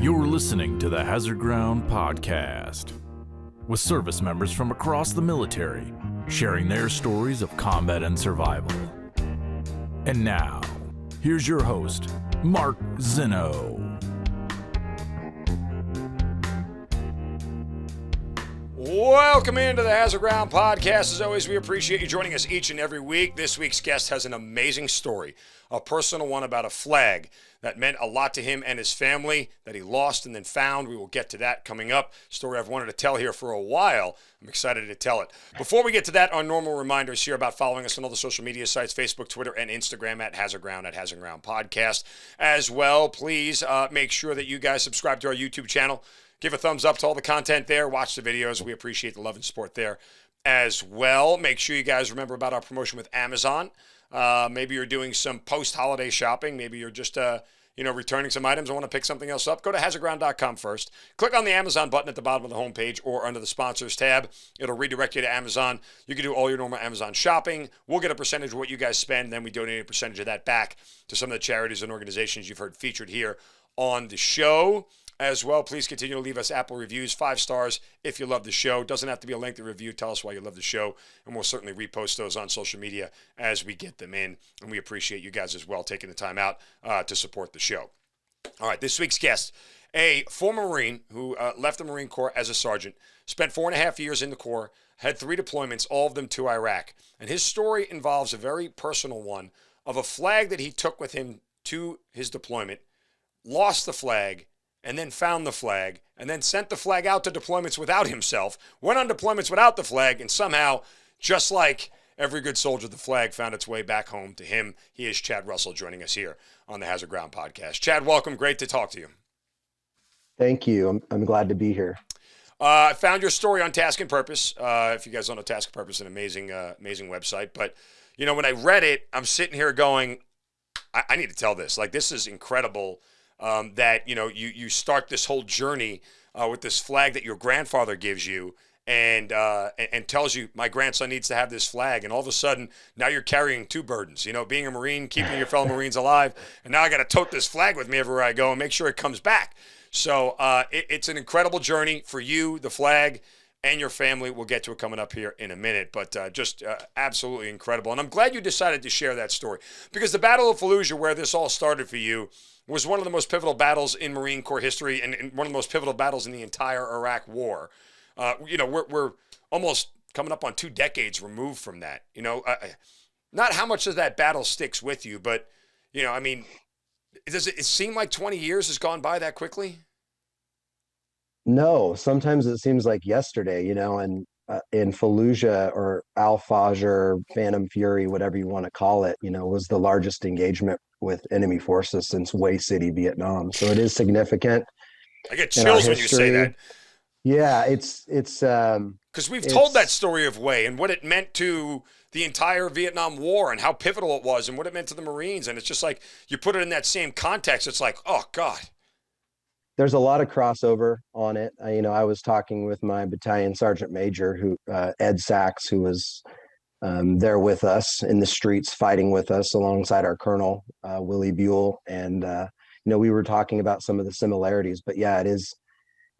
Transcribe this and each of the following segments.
You're listening to the Hazard Ground Podcast, with service members from across the military sharing their stories of combat and survival. And now, here's your host, Mark Zinno. Welcome into the Hazard Ground Podcast. As always, we appreciate you joining us each and every week. This week's guest has an amazing story, a personal one about a flag that meant a lot to him and his family that he lost and then found. We will get to that coming up. Story I've wanted to tell here for a while. I'm excited to tell it. Before we get to that, our normal reminders here about following us on all the social media sites, Facebook, Twitter, and Instagram at Hazard Ground Podcast. As well, please make sure that you guys subscribe to our YouTube channel. Give a thumbs up to all the content there. Watch the videos. We appreciate the love and support there as well. Make sure you guys remember about our promotion with Amazon. Maybe you're doing some post-holiday shopping. Maybe you're just returning some items and want to pick something else up. Go to hazardground.com first. Click on the Amazon button at the bottom of the homepage or under the sponsors tab. It'll redirect you to Amazon. You can do all your normal Amazon shopping. We'll get a percentage of what you guys spend, and then we donate a percentage of that back to some of the charities and organizations you've heard featured here on the show. As well, please continue to leave us Apple reviews, 5 stars if you love the show. Doesn't have to be a lengthy review. Tell us why you love the show, and we'll certainly repost those on social media as we get them in. And we appreciate you guys as well taking the time out to support the show. All right, this week's guest, a former Marine who left the Marine Corps as a sergeant, spent 4.5 years in the Corps, had 3 deployments, all of them to Iraq. And his story involves a very personal one of a flag that he took with him to his deployment, lost the flag, and then found the flag, and then sent the flag out to deployments without himself, went on deployments without the flag, and somehow, just like every good soldier, the flag found its way back home to him. He is Chad Russell joining us here on the Hazard Ground Podcast. Chad, welcome. Great to talk to you. Thank you. I'm glad to be here. I found your story on Task and Purpose. If you guys don't know, Task and Purpose is an amazing website. But, when I read it, I'm sitting here going, I need to tell this. Like, this is incredible. That you start this whole journey with this flag that your grandfather gives you and tells you, my grandson needs to have this flag, and all of a sudden now you're carrying 2 burdens, being a Marine, keeping your fellow Marines alive, and now I got to tote this flag with me everywhere I go and make sure it comes back. So it's an incredible journey for you, the flag, and your family. We'll get to it coming up here in a minute, but just absolutely incredible. And I'm glad you decided to share that story, because the Battle of Fallujah, where this all started for you, was one of the most pivotal battles in Marine Corps history, and one of the most pivotal battles in the entire Iraq War. We're almost coming up on 2 decades removed from that. Not how much of that battle sticks with you, but does it seem like 20 years has gone by that quickly? No, sometimes it seems like yesterday, and in Fallujah or Al-Fajr, Phantom Fury, whatever you want to call it, was the largest engagement with enemy forces since Way City, Vietnam. So it is significant. I get chills when you say that. Yeah, it's because we've told that story of Way and what it meant to the entire Vietnam War and how pivotal it was and what it meant to the Marines. And it's just like, you put it in that same context, it's like, oh God. There's a lot of crossover on it. I was talking with my battalion sergeant major, Ed Sachs, who was there with us in the streets, fighting with us alongside our colonel, Willie Buell. And, we were talking about some of the similarities, but yeah,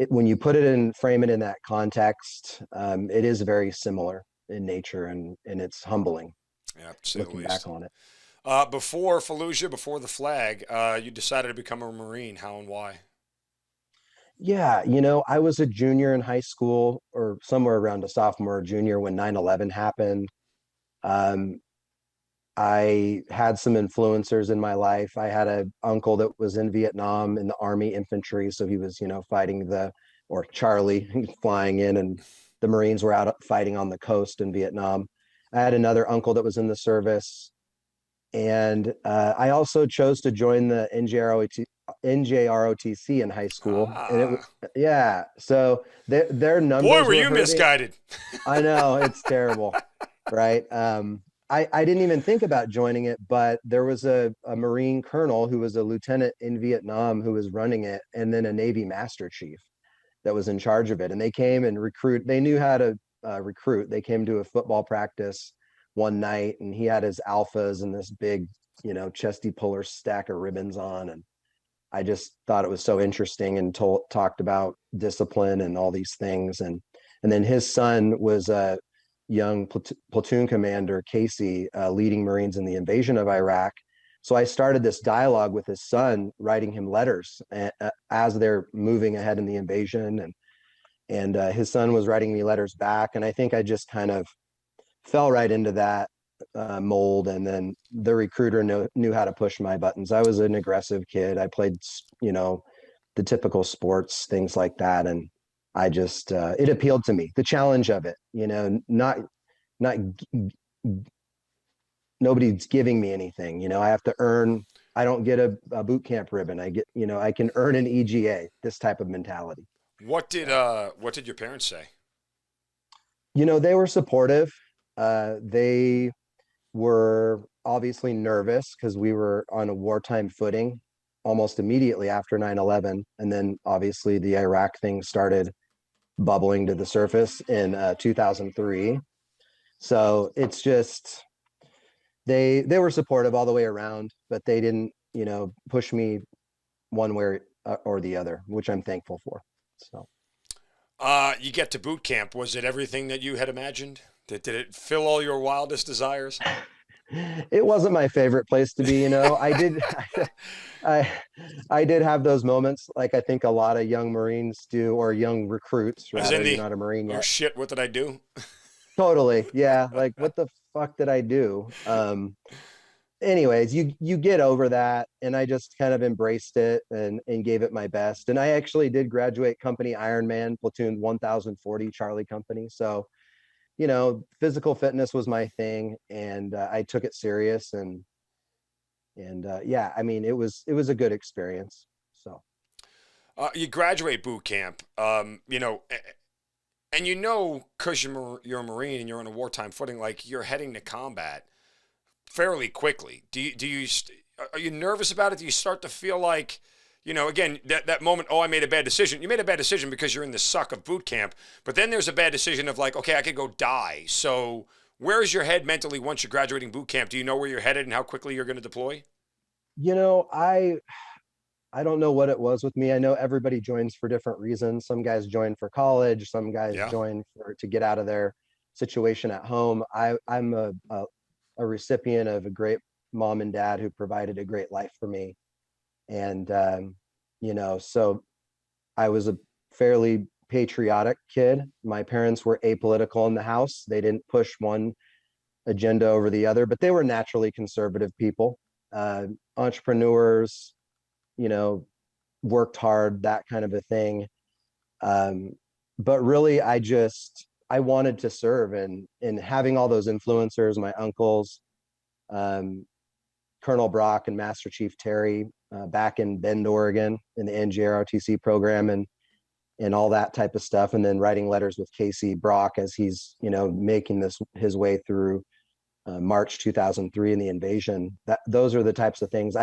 when you frame it in that context, it is very similar in nature, and it's humbling. Yeah, looking back on it. Before Fallujah, before the flag, you decided to become a Marine. How and why? Yeah, I was a junior in high school, or somewhere around a sophomore or junior, when 9/11 happened. I had some influencers in my life. I had an uncle that was in Vietnam in the Army infantry, so he was, fighting or Charlie, flying in, and the Marines were out fighting on the coast in Vietnam. I had another uncle that was in the service, and I also chose to join the NJROTC in high school. And so their numbers. Boy, were you misguided. I know, it's terrible, right? I didn't even think about joining it, but there was a Marine colonel who was a lieutenant in Vietnam who was running it, and then a Navy Master Chief that was in charge of it. And they came and they knew how to recruit. They came to a football practice one night, and he had his alphas and this big, chesty puller stack of ribbons on. And I just thought it was so interesting, and talked about discipline and all these things. And then his son was a young platoon commander, Casey, leading Marines in the invasion of Iraq. So I started this dialogue with his son, writing him letters as they're moving ahead in the invasion, and his son was writing me letters back. And I think I just kind of fell right into that mold. And then the recruiter knew how to push my buttons. I was an aggressive kid. I played, the typical sports, things like that. And I just, it appealed to me, the challenge of it, not nobody's giving me anything. I have to earn. I don't get a boot camp ribbon. I get, I can earn an EGA, this type of mentality. What did your parents say? They were supportive. They were obviously nervous because we were on a wartime footing almost immediately after 9/11. And then obviously the Iraq thing started bubbling to the surface in 2003. So it's just, they were supportive all the way around, but they didn't, push me one way or the other, which I'm thankful for. So, you get to boot camp. Was it everything that you had imagined? Did it fill all your wildest desires? it wasn't my favorite place to be. I did, I did have those moments, like I think a lot of young Marines do, or young recruits, rather. You're not a Marine yet. Oh shit! What did I do? Totally, yeah. Like, what the fuck did I do? Anyways, you get over that, and I just kind of embraced it and gave it my best. And I actually did graduate company Ironman platoon 1040 Charlie Company. So, physical fitness was my thing, and I took it serious. And yeah, I mean, it was a good experience. So, you graduate boot camp, and because you're a Marine and you're on a wartime footing, like you're heading to combat fairly quickly. Are you nervous about it? Do you start to feel like, again, that moment, oh, I made a bad decision. You made a bad decision because you're in the suck of boot camp, but then there's a bad decision of like, okay, I could go die. So where's your head mentally once you're graduating boot camp? Do you know where you're headed and how quickly you're going to deploy? I don't know what it was with me. I know everybody joins for different reasons. Some guys join for college, some guys join to get out of their situation at home. I'm a recipient of a great mom and dad who provided a great life for me. And, so I was a fairly patriotic kid. My parents were apolitical in the house. They didn't push one agenda over the other, but they were naturally conservative people, entrepreneurs, worked hard, that kind of a thing. But really, I wanted to serve, and having all those influencers, my uncles, Colonel Brock and Master Chief Terry, back in Bend, Oregon, in the NGROTC program, and all that type of stuff. And then writing letters with Casey Brock as he's, making his way through March 2003 in the invasion. Those are the types of things.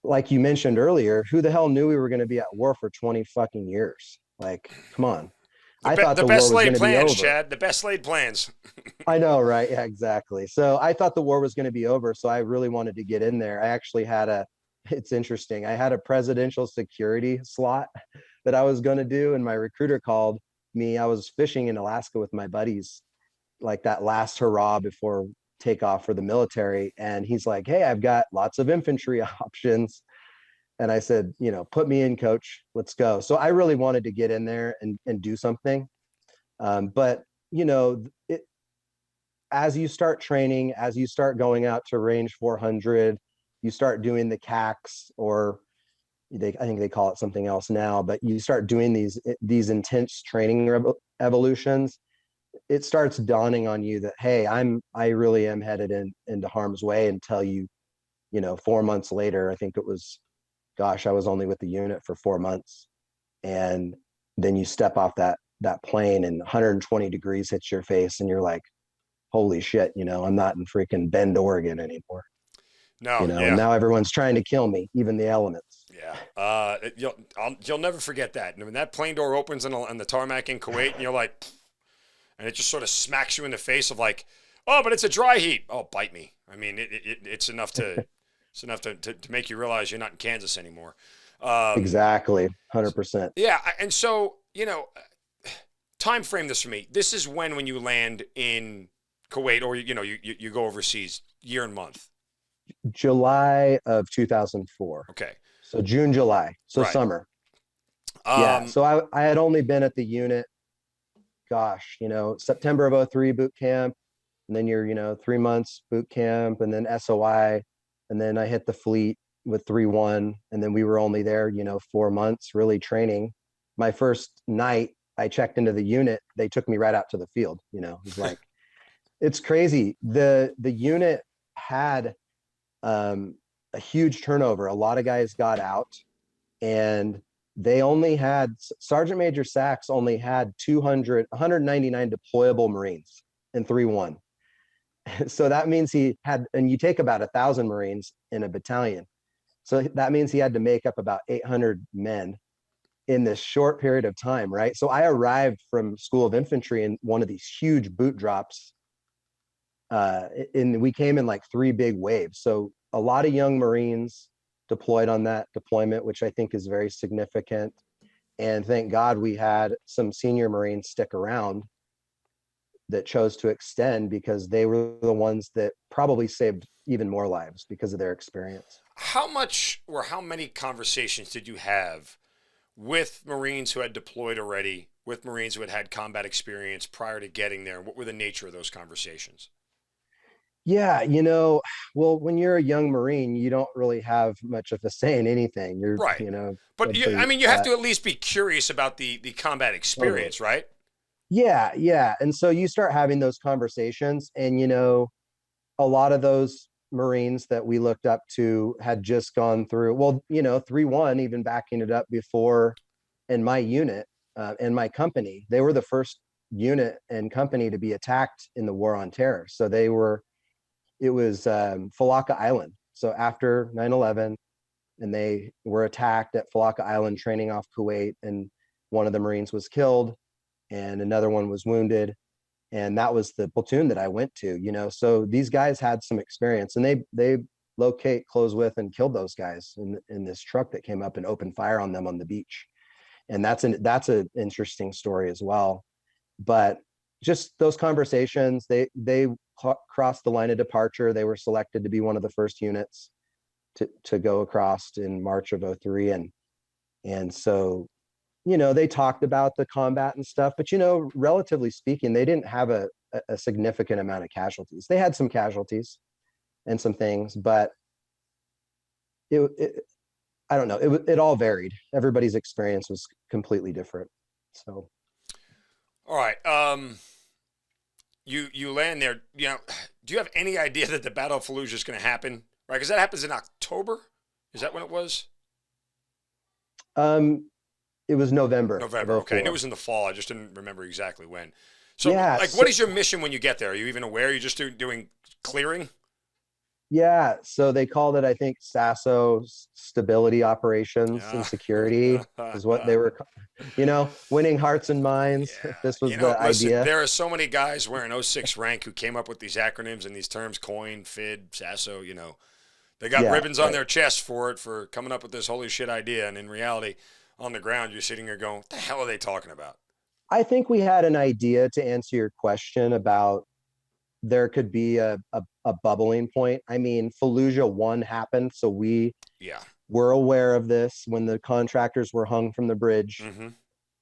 Like you mentioned earlier, who the hell knew we were going to be at war for 20 fucking years? Like, come on. I thought the best laid plans, Chad. The best laid plans. I know, right? Yeah, exactly. So I thought the war was going to be over. So I really wanted to get in there. I actually it's interesting. I had a presidential security slot that I was going to do. And my recruiter called me. I was fishing in Alaska with my buddies, like that last hurrah before takeoff for the military. And he's like, hey, I've got lots of infantry options. And I said, put me in, coach, let's go. So I really wanted to get in there and do something. But, as you start training, as you start going out to range 400, you start doing the CACs, or I think they call it something else now, but you start doing these intense training evolutions. It starts dawning on you that, hey, I really am headed into harm's way, until 4 months later, I think it was, I was only with the unit for 4 months. And then you step off that plane and 120 degrees hits your face, and you're like, holy shit, I'm not in freaking Bend, Oregon anymore. No, and now everyone's trying to kill me, even the elements. Yeah. You'll never forget that. And when that plane door opens on the tarmac in Kuwait, and you're like, and it just sort of smacks you in the face of like, Oh, but it's a dry heat. Oh, bite me. I mean, it's enough to make you realize you're not in Kansas anymore. Exactly, 100%. Yeah, and so time frame this for me. This is when you land in Kuwait, or you go overseas, year and month. July of 2004. Okay, So June, July, so right. summer. Yeah. So I had only been at the unit, gosh, September of '03 boot camp, and then you're, 3 months boot camp, and then SOI, and then I hit the fleet with 3-1, and then we were only there, 4 months really training. My first night I checked into the unit, they took me right out to the field. It was like, it's crazy. The unit had a huge turnover. A lot of guys got out, and they only had Sergeant Major Sachs only had 199 deployable Marines in 3-1. So that means he had, and you take about 1,000 Marines in a battalion. So that means he had to make up about 800 men in this short period of time, right? So I arrived from School of Infantry in one of these huge boot drops. And we came in like 3 big waves. So a lot of young Marines deployed on that deployment, which I think is very significant. And thank God we had some senior Marines stick around that chose to extend, because they were the ones that probably saved even more lives because of their experience. How much or how many conversations did you have with Marines who had deployed already, with Marines who had combat experience prior to getting there? What were the nature of those conversations? Yeah, well, when you're a young Marine, you don't really have much of a say in anything. You're, Right. But simply, you have to at least be curious about the combat totally. experience, right? Yeah, yeah. And so you start having those conversations, and a lot of those Marines that we looked up to had just gone through, well, 3-1, even backing it up before, in my unit, in my company, they were the first unit and company to be attacked in the War on Terror. So it was Fallujah Island. So after 9/11, and they were attacked at Fallujah Island, training off Kuwait, and one of the Marines was killed and another one was wounded. And that was the platoon that I went to. So these guys had some experience, and they locate, close with, and killed those guys in this truck that came up and opened fire on them on the beach. And that's an interesting story as well. But just those conversations, they crossed the line of departure. They were selected to be one of the first units to go across in March of '03. And so, they talked about the combat and stuff, but, relatively speaking, they didn't have a significant amount of casualties. They had some casualties and some things, but it I don't know. It all varied. Everybody's experience was completely different. So, All right. You land there. Do you have any idea that the Battle of Fallujah is going to happen? Right, because that happens in October. Is that when it was? it was November. November. Okay, and it was in the fall. I just didn't remember exactly when. So, Yeah. what is your mission when you get there? Are you even aware? You're just doing clearing? Yeah, so they called it, I think, SASO, stability operations and Yeah. security is what they were, winning hearts and minds. Yeah. This was the Listen, idea. there are so many guys wearing '06 rank who came up with these acronyms and these terms: COIN, FID, SASO. They got Yeah, ribbons on right. their chest for coming up with this holy shit idea. And in reality, on the ground, you're sitting there going, "What the hell are they talking about?" I think we had an idea, to answer your question, about there could be a bubbling point. I mean, Fallujah 1 happened, so we Yeah. were aware of this when the contractors were hung from the bridge. Mm-hmm. And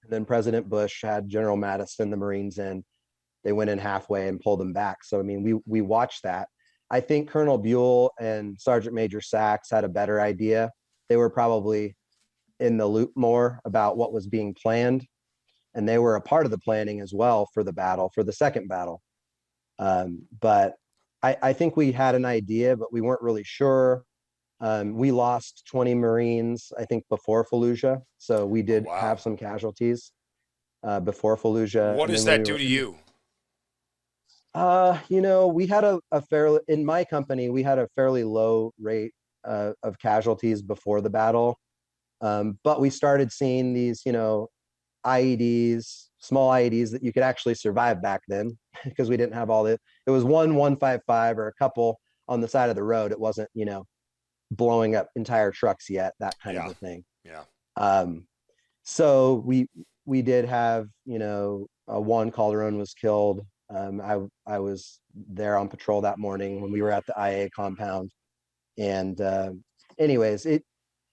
then President Bush had General Mattis send the Marines in. They went in halfway and pulled them back. So, I mean, we watched that. I think Colonel Buell and Sergeant Major Sachs had a better idea. They were probably in the loop more about what was being planned, and they were a part of the planning as well for the battle, for the second battle. But I think we had an idea, but we weren't really sure. We lost 20 Marines, I think, before Fallujah. So we Oh, did wow. have some casualties before Fallujah. What And does then when that we do were to you? we had a fairly, in my company, we had a fairly low rate of casualties before the battle. But we started seeing these, IEDs small IEDs that you could actually survive back then because we didn't have all it was 155 or a couple on the side of the road. It wasn't, blowing up entire trucks yet, that kind of Yeah. a thing. Yeah. So we did have, Juan Calderon was killed. I was there on patrol that morning when we were at the IA compound. And anyways, it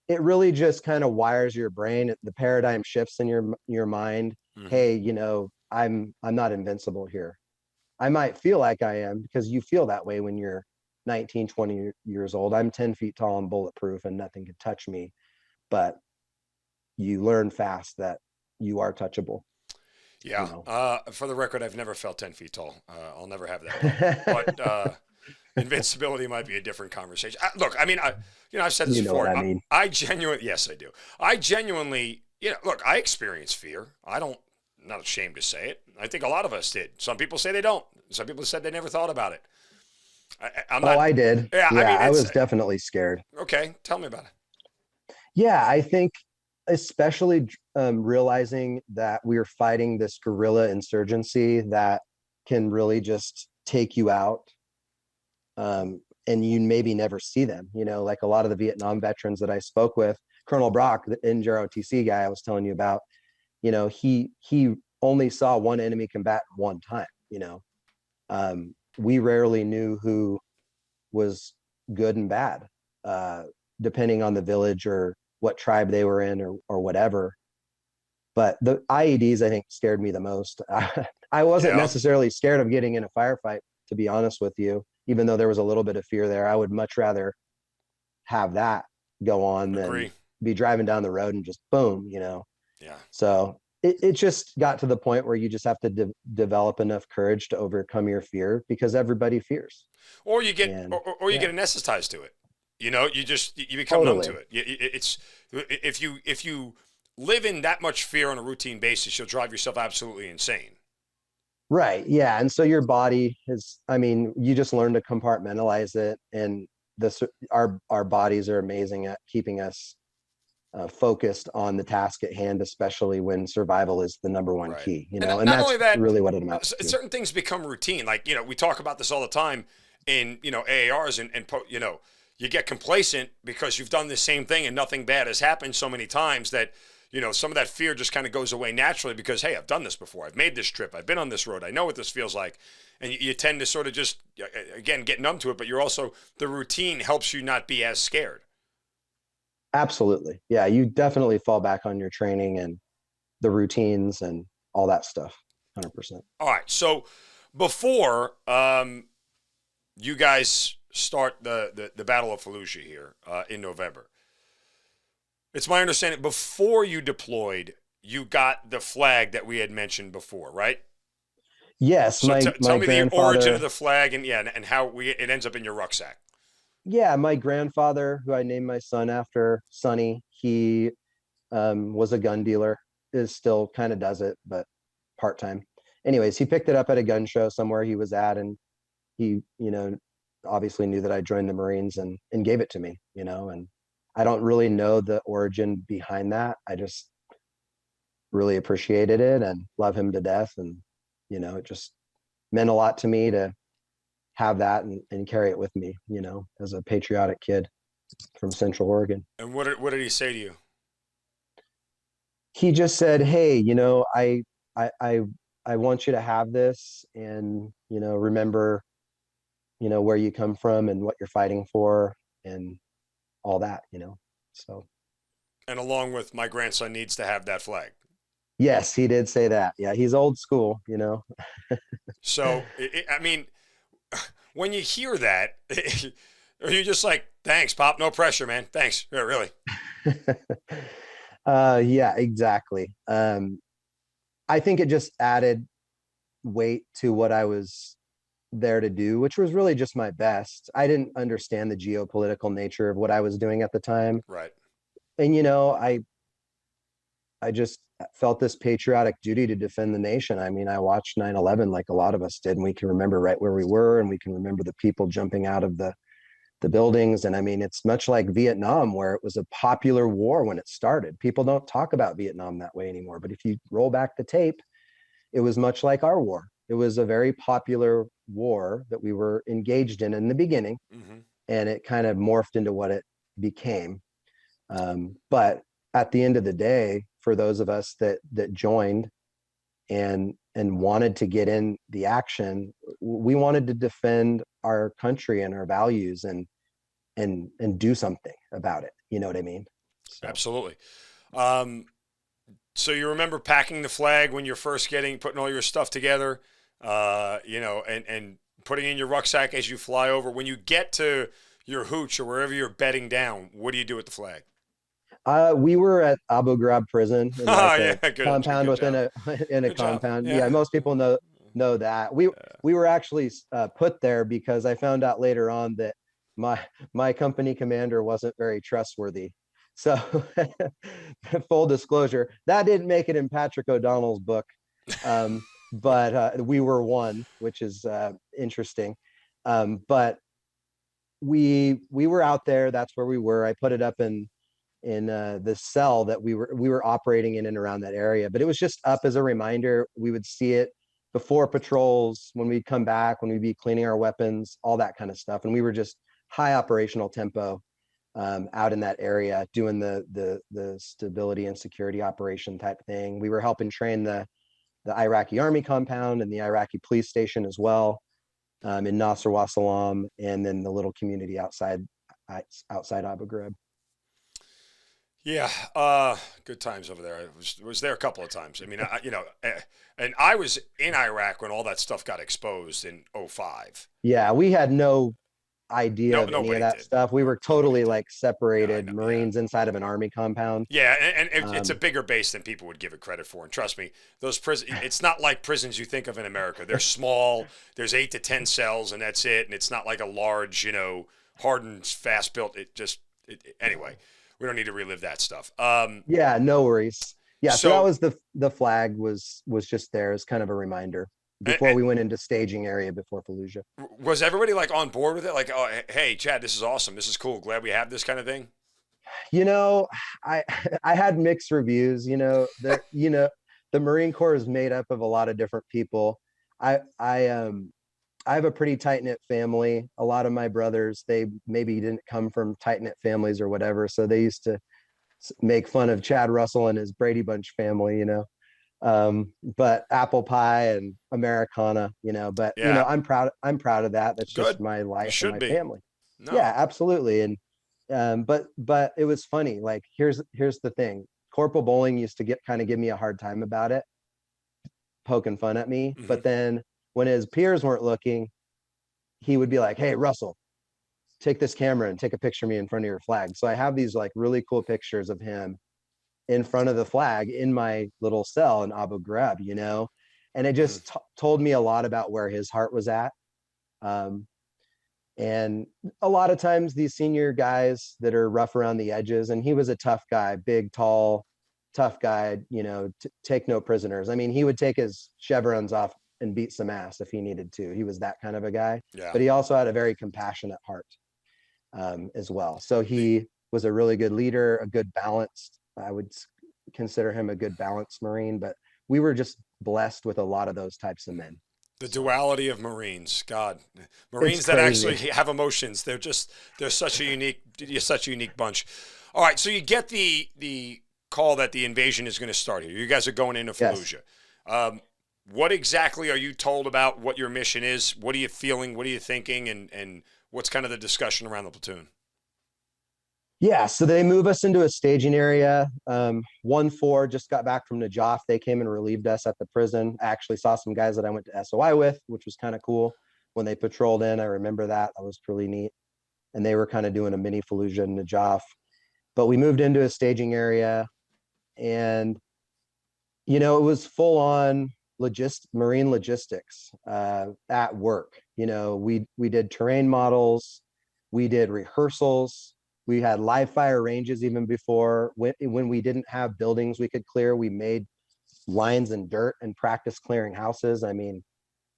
really just kind of wires your brain. The paradigm shifts in your mind. Mm-hmm. Hey, I'm not invincible here. I might feel like I am because you feel that way when you're 19, 20 years old. I'm 10 feet tall and bulletproof and nothing can touch me. But you learn fast that you are touchable. Yeah. For the record, I've never felt 10 feet tall. I'll never have that. But invincibility might be a different conversation. Look, I mean, I've said this before. What I mean. I genuinely, yes, I do. I genuinely, look, I experience fear. I'm not ashamed to say it. I think a lot of us did. Some people say they don't. Some people said they never thought about it. I did. Yeah, I mean, I was definitely scared. Okay, tell me about it. Yeah, I think especially realizing that we're fighting this guerrilla insurgency that can really just take you out, and you maybe never see them. Like a lot of the Vietnam veterans that I spoke with, Colonel Brock, the NJROTC guy I was telling you about, he only saw one enemy combatant one time. We rarely knew who was good and bad, depending on the village or what tribe they were in or whatever. But the IEDs, I think, scared me the most. I wasn't necessarily scared of getting in a firefight, to be honest with you, even though there was a little bit of fear there. I would much rather have that go on than be driving down the road and just boom, Yeah. So it just got to the point where you just have to develop enough courage to overcome your fear because everybody fears. Or you get, or you get anesthetized to it. You become numb to it. It's if you live in that much fear on a routine basis, you'll drive yourself absolutely insane. Right. Yeah. And so your body you just learn to compartmentalize it, and our bodies are amazing at keeping us focused on the task at hand, especially when survival is the number one key, and that's only that, really what it amounts to. Certain things become routine. Like, we talk about this all the time in, AARs and you get complacent because you've done the same thing and nothing bad has happened so many times that, some of that fear just kind of goes away naturally because, hey, I've done this before. I've made this trip. I've been on this road. I know what this feels like. And you tend to sort of just, again, get numb to it, but the routine helps you not be as scared. Absolutely. Yeah. You definitely fall back on your training and the routines and all that stuff. 100%. All right. So before you guys start the Battle of Fallujah here in November, it's my understanding before you deployed, you got the flag that we had mentioned before, right? Yes. So tell me the origin of the flag and how it ends up in your rucksack. Yeah, my grandfather, who I named my son after, Sonny, he was a gun dealer, still kind of does it, but part-time. Anyways, he picked it up at a gun show somewhere he was at, and he, obviously knew that I joined the Marines and gave it to me, and I don't really know the origin behind that. I just really appreciated it and love him to death. And, it just meant a lot to me to have that and carry it with me, as a patriotic kid from Central Oregon. And what did he say to you? He just said, hey, I want you to have this and, remember, where you come from and what you're fighting for and all that, so. And along with my grandson needs to have that flag. Yes, he did say that. Yeah. He's old school, So, when you hear that, are you just like, thanks, Pop, no pressure, man. Thanks. Yeah, really. Yeah, exactly. I think it just added weight to what I was there to do, which was really just my best. I didn't understand the geopolitical nature of what I was doing at the time. Right. And, I just felt this patriotic duty to defend the nation. I watched 9/11 like a lot of us did, and we can remember right where we were, and we can remember the people jumping out of the buildings. And it's much like Vietnam, where it was a popular war when it started. People don't talk about Vietnam that way anymore. But if you roll back the tape, it was much like our war. It was a very popular war that we were engaged in the beginning, Hmm. and it kind of morphed into what it became. But at the end of the day, for those of us that joined and wanted to get in the action, we wanted to defend our country and our values and do something about it. You know what I mean? So Absolutely. Um, so you remember packing the flag when you're first putting all your stuff together, and putting in your rucksack as you fly over. When you get to your hooch or wherever you're bedding down, what do you do with the flag? we were at Abu Ghraib prison in like Oh a yeah, good, compound good within job, a in a good job. compound. Yeah. Yeah, most people know that. We were actually put there because I found out later on that my my company commander wasn't very trustworthy. So full disclosure, that didn't make it in Patrick O'Donnell's book. But we were one, which is interesting. But we were out there. That's where we were. I put it up in the cell that we were operating in and around that area. But it was just up as a reminder. We would see it before patrols, when we'd come back, when we'd be cleaning our weapons, all that kind of stuff. And we were just high operational tempo out in that area, doing the stability and security operation type thing. We were helping train the Iraqi army compound and the Iraqi police station as well, in Nasr wa Salam, and then the little community outside Abu Ghraib. Yeah, good times over there. I was there a couple of times. I mean, and I was in Iraq when all that stuff got exposed in '05. Yeah, we had no idea No, of any of nobody that did. stuff. We No, were nobody totally did. like Yeah, I separated know. Yeah, Marines inside of an army compound. yeah, and it's a Um, bigger base than people would give it credit for. And trust me, those prisons. It's not like prisons you think of in America. They're small. There's 8 to 10 cells, and that's it. And it's not like a large, hardened, fast built. Anyway. We don't need to relive that stuff. yeah, no worries. Yeah, so that So was the flag was just there as kind of a reminder and, before we went into staging area before Fallujah. was everybody like on board with it? Like, oh, hey, Chad, this is awesome. This is cool. Glad we have this kind of thing. You know, I I had mixed reviews. The Marine Corps is made up of a lot of different people. I have a pretty tight knit family. A lot of my brothers, they maybe didn't come from tight knit families or whatever, so they used to make fun of Chad Russell and his Brady Bunch family. But apple pie and Americana. But Yeah, I'm proud of that. That's just good. my You life and should my be. family. No. Yeah, absolutely. And but it was funny. Like here's the thing. Corporal Bowling used to give me a hard time about it, poking fun at me. Hmm. But then when his peers weren't looking, he would be like, "Hey, Russell, take this camera and take a picture of me in front of your flag." So I have these like really cool pictures of him in front of the flag in my little cell in Abu Ghraib. And it Hmm. just told me a lot about where his heart was at. Um, and a lot of times these senior guys that are rough around the edges, and he was a tough guy, big, tall, tough guy, take no prisoners. I mean, he would take his chevrons off and beat some ass if he needed to. He was that kind of a guy, Yeah. but he also had a very compassionate heart, as well. So The he was a really good leader, a good balanced, I would consider him a good balanced Marine, but we were just blessed with a lot of those types of men. the So duality of Marines. God, it's Marines that actually crazy. have emotions. They're such a unique bunch. All right, so you get the call that the invasion is going to start here. You guys are going into Yes. Fallujah. What exactly are you told about what your mission is? What are you feeling? What are you thinking? And what's kind of the discussion around the platoon? Yeah, so they move us into a staging area. 1-4 just got back from Najaf. They came and relieved us at the prison. I actually saw some guys that I went to SOI with, which was kind of cool. When they patrolled in, I remember that. That was pretty neat. And they were kind of doing a mini Fallujah in Najaf. But we moved into a staging area, and it was full on marine logistics at work. We did terrain models, we did rehearsals, we had live fire ranges even before. When we didn't have buildings we could clear, we made lines in dirt and practice clearing houses. I mean,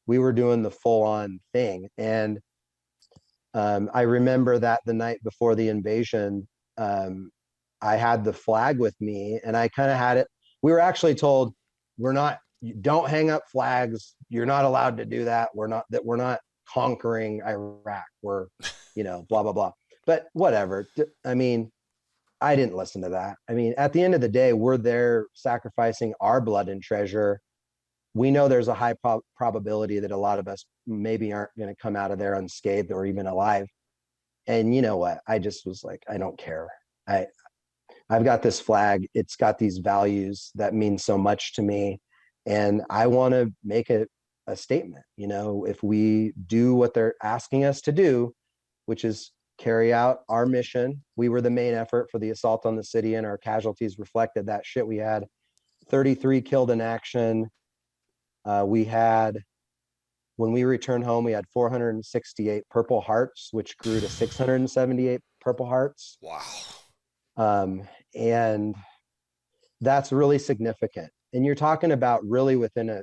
we were doing the full on thing. And I remember that the night before the invasion, I had the flag with me, and I kind of had it. We were actually told we're not you don't hang up flags. You're not allowed to do that. We're not conquering Iraq. We're, blah, blah, blah. But whatever. I mean, I didn't listen to that. I mean, at the end of the day, we're there sacrificing our blood and treasure. We know there's a high probability that a lot of us maybe aren't going to come out of there unscathed or even alive. And you know what? I just was like, I don't care. I've got this flag. It's got these values that mean so much to me. And I want to make a statement. If we do what they're asking us to do, which is carry out our mission. We were the main effort for the assault on the city, and our casualties reflected that shit. We had 33 killed in action. When we returned home, we had 468 Purple Hearts, which grew to 678 Purple Hearts. Wow. And that's really significant. And you're talking about really within a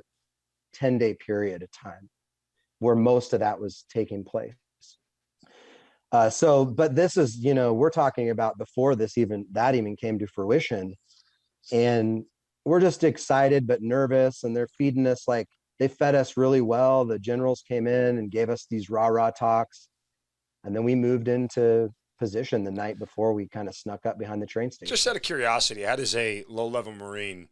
10-day period of time where most of that was taking place. But this is, we're talking about before that even came to fruition. And we're just excited but nervous, and they're feeding us, like, they fed us really well. The generals came in and gave us these rah-rah talks. And then we moved into position the night before. We kind of snuck up behind the train station. Just out of curiosity, how does a low-level Marine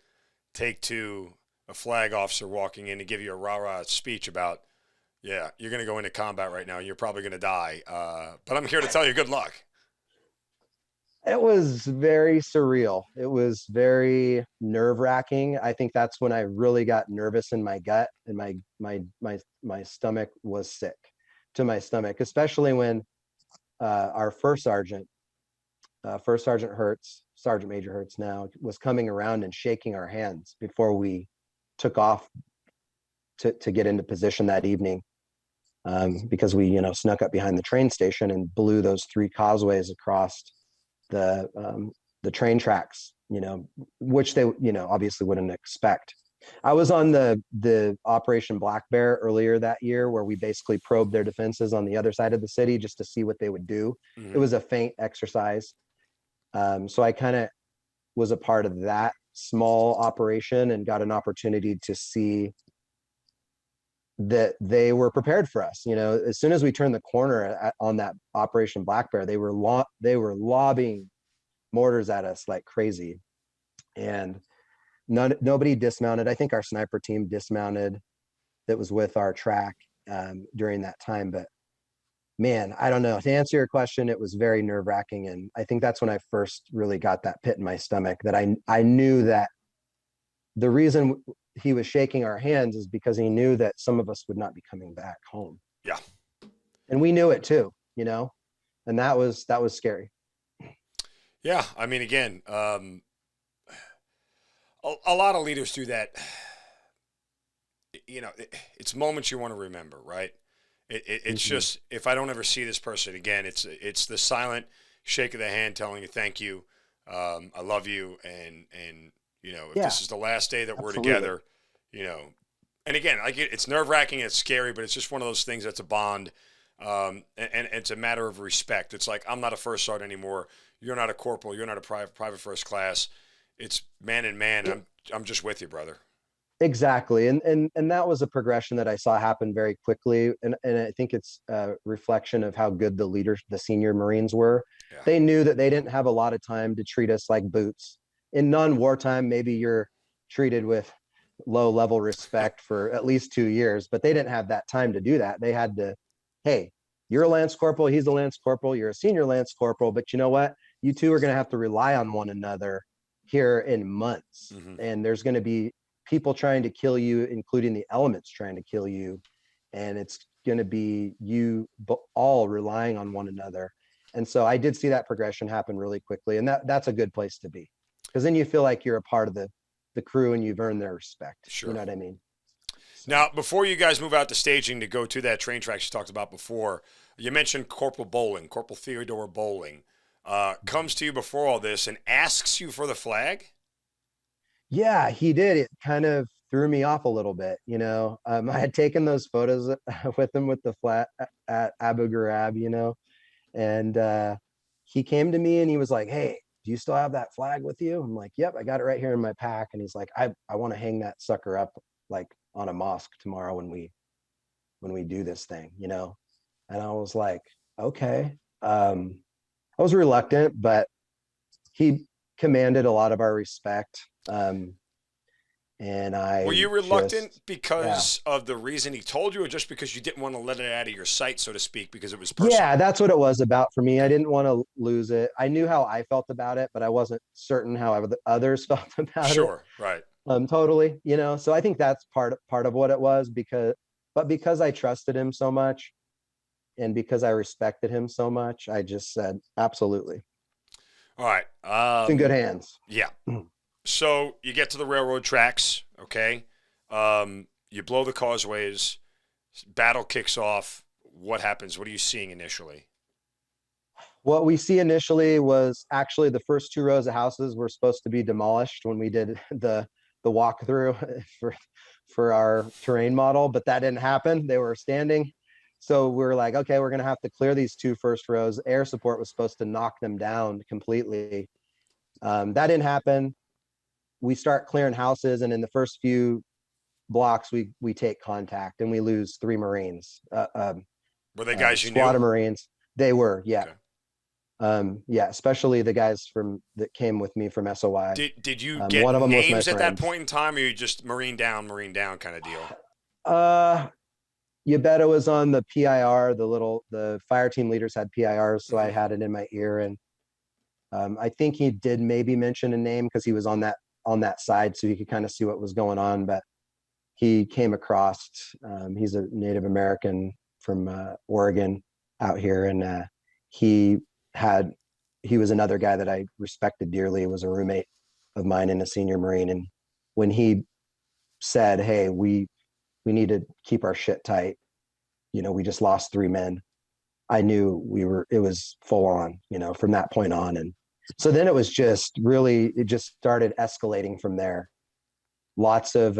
take to a flag officer walking in to give you a rah-rah speech about, yeah, you're going to go into combat right now, and you're probably going to die, but I'm here to tell you good luck? It was very surreal. It was very nerve-wracking. I think that's when I really got nervous in my gut, and my stomach was sick to my stomach, especially when our first sergeant Hertz, Sergeant Major Hertz now, was coming around and shaking our hands before we took off to get into position that evening, because we snuck up behind the train station and blew those 3 causeways across the train tracks, which they obviously wouldn't expect. I was on the Operation Black Bear earlier that year, where we basically probed their defenses on the other side of the city just to see what they would do. Mm-hmm. It was a feint exercise. So I kind of was a part of that small operation and got an opportunity to see that they were prepared for us. As soon as we turned the corner on that Operation Black Bear, they were lobbing mortars at us like crazy, and nobody dismounted. I think our sniper team dismounted that was with our track during that time. But man, I don't know. To answer your question, it was very nerve-wracking, and I think that's when I first really got that pit in my stomach, that I knew that the reason he was shaking our hands is because he knew that some of us would not be coming back home. Yeah. And we knew it too, and that was scary. Yeah. I mean, again, a lot of leaders do that. It's moments you want to remember, right? It's just, if I don't ever see this person again, it's the silent shake of the hand telling you thank you, I love you, and if this is the last day that we're together, and again, it's nerve-wracking, it's scary, but it's just one of those things that's a bond, and it's a matter of respect. It's like, I'm not a first sergeant anymore. You're not a corporal. You're not a private first class. It's man and man. I'm just with you, brother. Exactly. And that was a progression that I saw happen very quickly. And I think it's a reflection of how good the senior Marines were. Yeah. They knew that they didn't have a lot of time to treat us like boots. In non-wartime, maybe you're treated with low level respect for at least 2 years, but they didn't have that time to do that. They had to, hey, you're a Lance Corporal, he's a Lance Corporal, you're a senior Lance Corporal, but you know what? You two are going to have to rely on one another here in months. Mm-hmm. And there's going to be people trying to kill you, including the elements trying to kill you. And it's going to be you all relying on one another. And so I did see that progression happen really quickly. And that's a good place to be, because then you feel like you're a part of the crew and you've earned their respect. Sure. You know what I mean? Now, before you guys move out to staging to go to that train tracks you talked about before, you mentioned Corporal Theodore Bowling, comes to you before all this and asks you for the flag? Yeah, he did. It kind of threw me off a little bit. I had taken those photos with him with the flag at Abu Ghraib, and he came to me and he was like, hey, do you still have that flag with you? I'm like, yep, I got it right here in my pack. And he's like, I want to hang that sucker up like on a mosque tomorrow when we do this thing, you know? And I was like, okay. I was reluctant, but he commanded a lot of our respect. And Were you I reluctant just, yeah. because of the reason he told you, or just because you didn't want to let it out of your sight, so to speak, because it was Yeah, personal? that's what it was about for me. I Okay. didn't want to lose it. I knew how I felt about it, but I wasn't certain how others felt about it. Sure. Right. Totally, you know. So I think that's part of what it was because I trusted him so much and because I respected him so much, I just said absolutely. All right. It's in good hands. Yeah. So you get to the railroad tracks, okay? You blow the causeways, battle kicks off. What happens? What are you seeing initially? What we see initially was actually the first two rows of houses were supposed to be demolished when we did the walkthrough for our terrain model, but that didn't happen. They were standing. So we were like, okay, we're gonna have to clear these two first rows. Air support was supposed to knock them down completely. That didn't happen. We start clearing houses, and in the first few blocks, we take contact and we lose three Marines, Were they guys you squad knew? of Marines. They were, yeah. Okay. Yeah, especially the guys from that came with me from SOI. Did you get One of them was my names at that friend. point in time, or you just Marine down kind of deal? Uh, you bet it was on the PIR. The fire team leaders had PIRs, so I Hmm. had it in my ear, and I think he did maybe mention a name because he was on that side, so he could kind of see what was going on. But he came across. He's a Native American from Oregon out here, and he had he was another guy that I respected dearly. He was a roommate of mine and a senior Marine. And when he said, "Hey, we need to keep our shit tight," you know, we just lost three men. I knew it was full on, you know, from that point on. And so then it was just really, it just started escalating from there. Lots of,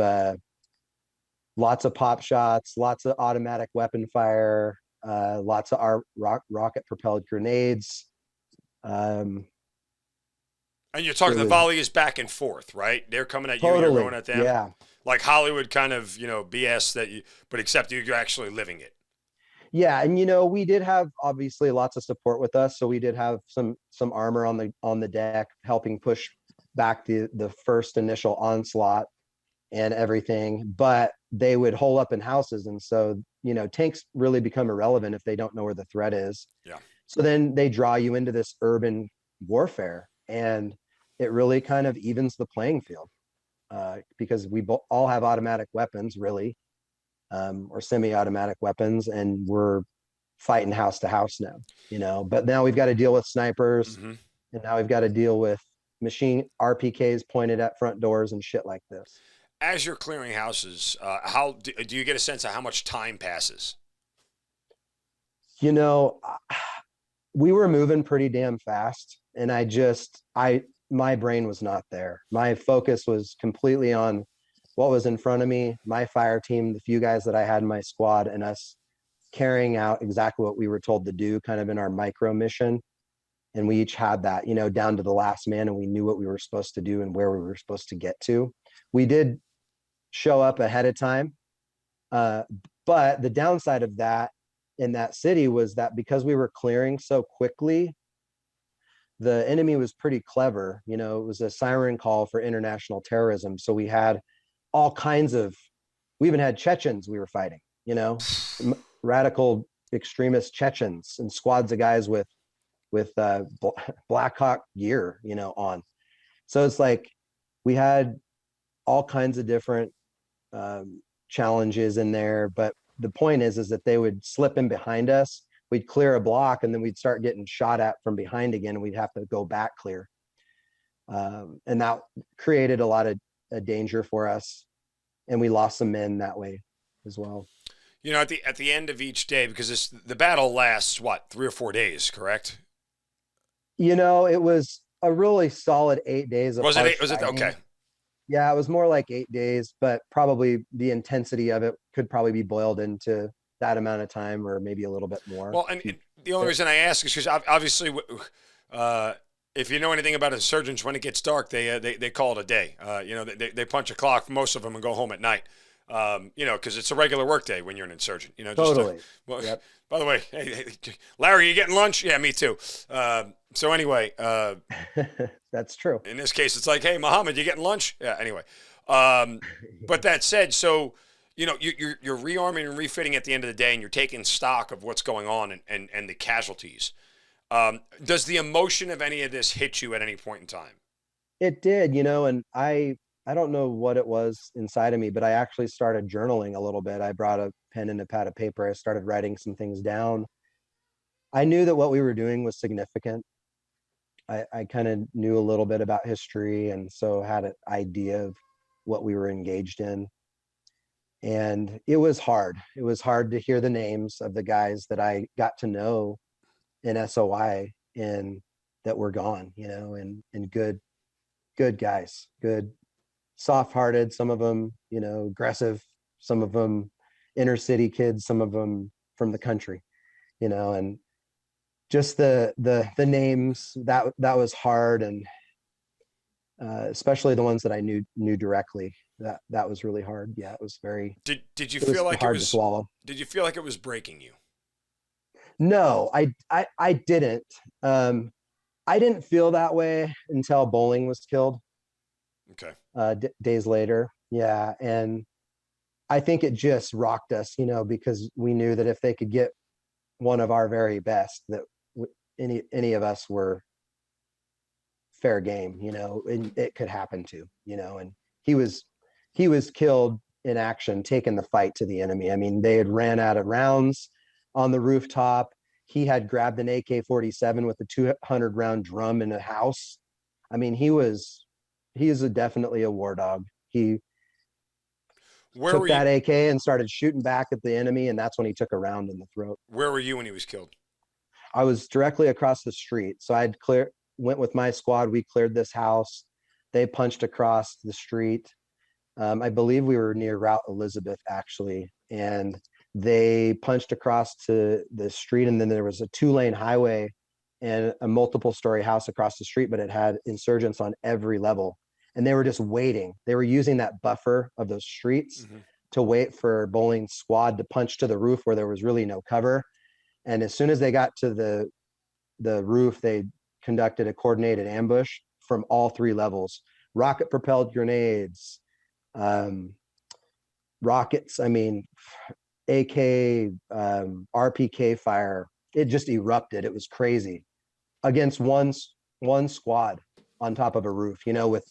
lots of pop shots, lots of automatic weapon fire, lots of our rocket propelled grenades. Um, And you're it talking the was volley is back and forth, right? They're coming at you, you're going totally, at them. yeah. Like Hollywood kind of, BS that you, but except you're actually living it. Yeah, and you know, we did have obviously lots of support with us, so we did have some armor on the deck helping push back the first initial onslaught and everything, but they would hole up in houses, and so, you know, tanks really become irrelevant if they don't know where the threat is. Yeah. So then they draw you into this urban warfare, and it really kind of evens the playing field, because all have automatic weapons, really, or semi-automatic weapons, and we're fighting house to house now, you know. But now we've got to deal with snipers, Hmm. and now we've got to deal with machine RPKs pointed at front doors and shit like this. As you're clearing houses, how do you get a sense of how much time passes? You know, we were moving pretty damn fast, and I my brain was not there. My focus was completely on what was in front of me, my fire team, the few guys that I had in my squad, and us carrying out exactly what we were told to do, kind of in our micro mission. And we each had that, you know, down to the last man, and we knew what we were supposed to do and where we were supposed to get to. We did show up ahead of time, uh, but the downside of that in that city was that because we were clearing so quickly, the enemy was pretty clever. You know, it was a siren call for international terrorism. So we had all kinds of, we even had Chechens we were fighting, you know, radical extremist Chechens and squads of guys with Black Hawk gear, you know, on. So it's like we had all kinds of different challenges in there, but the point is that they would slip in behind us. We'd clear a block, and then we'd start getting shot at from behind again, and we'd have to go back clear. And that created a lot of danger for us, and we lost some men that way as well. At the end of each day, because the battle lasts what, 3 or 4 days, correct? You know, it was a really solid 8 days of Was it? harsh Was it fighting. okay? Yeah, it was more like 8 days, but probably the intensity of it could probably be boiled into that amount of time, or maybe a little bit more. Well, and the only reason I ask is because obviously, uh, if you know anything about insurgents, when it gets dark, they call it a day. They punch a clock, most of them, and go home at night. Because it's a regular work day when you're an insurgent. Totally. Well, Yep. by the way, hey, Larry, you getting lunch? Yeah, me too. So anyway, That's true. in this case, it's like, hey, Muhammad, you getting lunch? Yeah. Anyway, um, but that said, so you're rearming and refitting at the end of the day, and you're taking stock of what's going on and the casualties. Does the emotion of any of this hit you at any point in time? It did, and I don't know what it was inside of me, but I actually started journaling a little bit. I brought a pen and a pad of paper. I started writing some things down. I knew that what we were doing was significant. I kind of knew a little bit about history and so had an idea of what we were engaged in. And it was hard. It was hard to hear the names of the guys that I got to know in SOI and that were gone, and good guys, good, soft-hearted, some of them, aggressive, some of them inner city kids, some of them from the country, and just the names that was hard. And especially the ones that I knew directly, that was really hard. Yeah, it was very, Did you it was feel like it hard to was? swallow. Did you feel like it was breaking you? No, I didn't. I didn't feel that way until Bowling was killed Okay. days later. Yeah, and I think it just rocked us, because we knew that if they could get one of our very best, that any of us were fair game, and it could happen to, and he was killed in action, taking the fight to the enemy. I mean, they had ran out of rounds on the rooftop. He had grabbed an AK-47 with a 200 round drum in a house. I mean, he is definitely a war dog. He Where took were you? that AK and started shooting back at the enemy, and that's when he took a round in the throat. Where were you when he was killed? I was directly across the street, so went with my squad. We cleared this house. They punched across the street. I believe we were near Route Elizabeth, actually, and they punched across to the street, and then there was a 2-lane highway and a multiple story house across the street, but it had insurgents on every level, and they were just waiting. They were using that buffer of those streets Mm-hmm. to wait for Bowling's squad to punch to the roof where there was really no cover. And as soon as they got to the roof, they conducted a coordinated ambush from all 3 levels: rocket propelled grenades, rockets, I mean, AK, RPK fire. It just erupted. It was crazy against one squad on top of a roof, with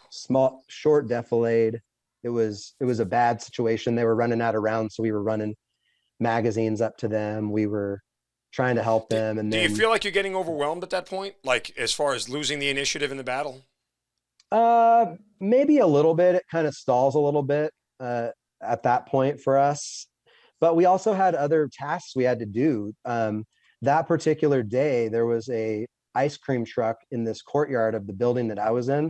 small, short defilade. It was a bad situation. They were running out of rounds, so we were running magazines up to them. We were trying to help them. And Do you then feel like you're getting overwhelmed at that point? Like as far as losing the initiative in the battle? maybe a little bit. It kind of stalls a little bit at that point for us. But we also had other tasks we had to do. That particular day, there was a ice cream truck in this courtyard of the building that I was in,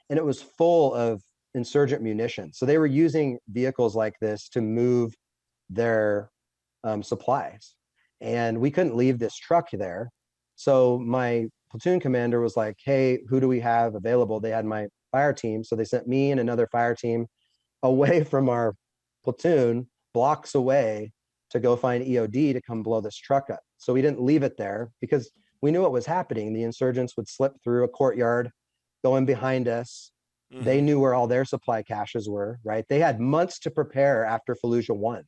and it was full of insurgent munitions. So they were using vehicles like this to move their supplies, and we couldn't leave this truck there. So my platoon commander was like, "Hey, who do we have available?" They had my fire team, so they sent me and another fire team away from our platoon, blocks away, to go find EOD to come blow this truck up. So we didn't leave it there because we knew what was happening. The insurgents would slip through a courtyard, go in behind us. They Mm-hmm. knew where all their supply caches were, right? They had months to prepare after Fallujah 1.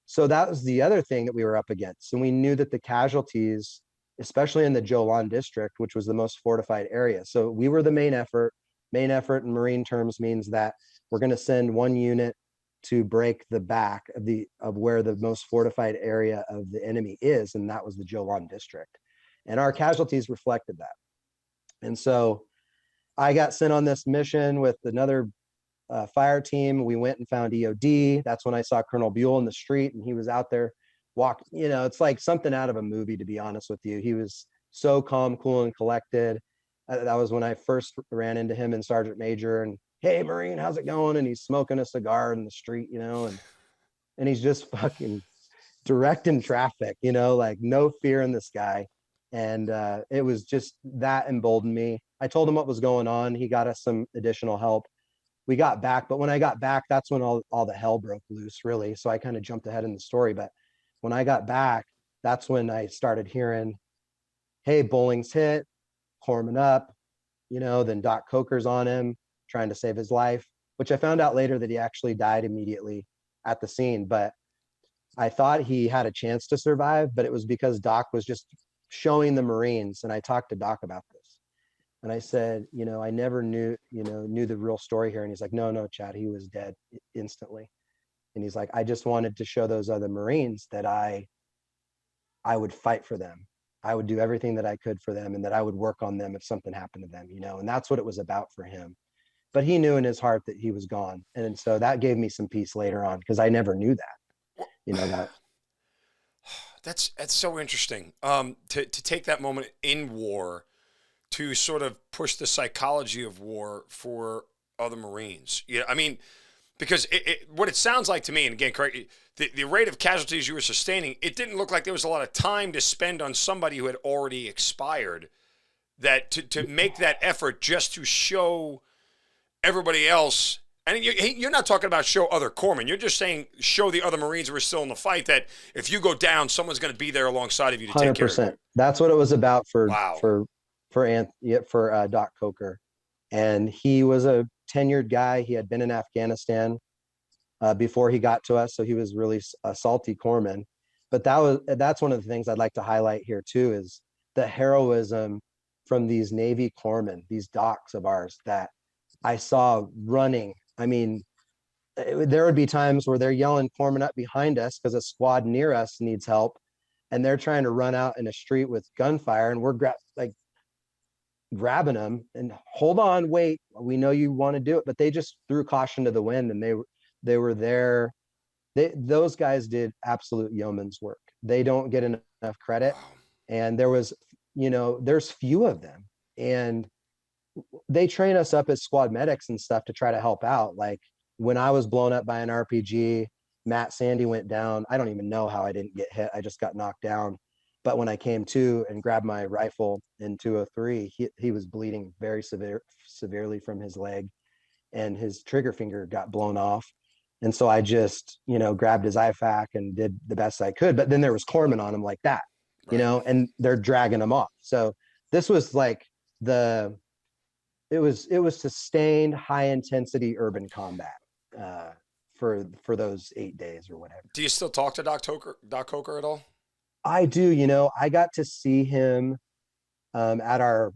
So that was the other thing that we were up against. And we knew that the casualties, especially in the Jolan district, which was the most fortified area. So we were the main effort. Main effort in Marine terms means that we're going to send one unit to break the back of where the most fortified area of the enemy is, and that was the Jolan district. And our casualties reflected that. And so I got sent on this mission with another fire team. We went and found EOD. That's when I saw Colonel Buell in the street, and he was out there walking. It's like something out of a movie, to be honest with you. He was so calm, cool, and collected. That was when I first ran into him and Sergeant Major, and, "Hey, Marine, how's it going?" And he's smoking a cigar in the street, and he's just fucking directing traffic, like no fear in this guy. And it was just that emboldened me. I told him what was going on. He got us some additional help. we got back. But when I got back, that's when all the hell broke loose, really. So I kind of jumped ahead in the story. But when I got back, that's when I started hearing, hey, Bowling's hit, Corman up, then Doc Coker's on him, trying to save his life, which I found out later that he actually died immediately at the scene. But I thought he had a chance to survive, but it was because Doc was just showing the Marines. And I talked to Doc about this. And I said, I never knew the real story here. And he's like, no, Chad, he was dead instantly. And he's like, I just wanted to show those other Marines that I would fight for them. I would do everything that I could for them, and that I would work on them if something happened to them, and that's what it was about for him. But he knew in his heart that he was gone. And so that gave me some peace later on, because I never knew that, That's so interesting. To take that moment in war to sort of push the psychology of war for other Marines. Yeah, I mean, because what it sounds like to me, and again, correct, the rate of casualties you were sustaining, it didn't look like there was a lot of time to spend on somebody who had already expired. That to make that effort just to show everybody else, and you're not talking about show other corpsmen. You're just saying show the other Marines who are still in the fight that if you go down, someone's going to be there alongside of you to take care of you. 100%. That's what it was about Wow. for Doc Coker. And he was a tenured guy. He had been in Afghanistan before he got to us, so he was really a salty corpsman. But that's one of the things I'd like to highlight here too, is the heroism from these Navy corpsmen, these docs of ours that I saw running. I mean, there would be times where they're yelling corpsmen up behind us because a squad near us needs help, and they're trying to run out in a street with gunfire, and we're grabbing them and hold on, wait, we know you want to do it. But they just threw caution to the wind, and they were there. Those guys did absolute yeoman's work. They don't get enough credit. And there's few of them, and they train us up as squad medics and stuff to try to help out. Like when I was blown up by an RPG, Matt Sandy went down. I don't even know how I didn't get hit. I just got knocked down. But when I came to and grabbed my rifle in 203, he was bleeding very severely from his leg, and his trigger finger got blown off. And so I just, grabbed his IFAK and did the best I could. But then there was corpsmen on him like that, Right. and they're dragging him off. So this was like it was sustained high intensity urban combat for those 8 days or whatever. Do you still talk to Doc Coker at all? I do. I got to see him at our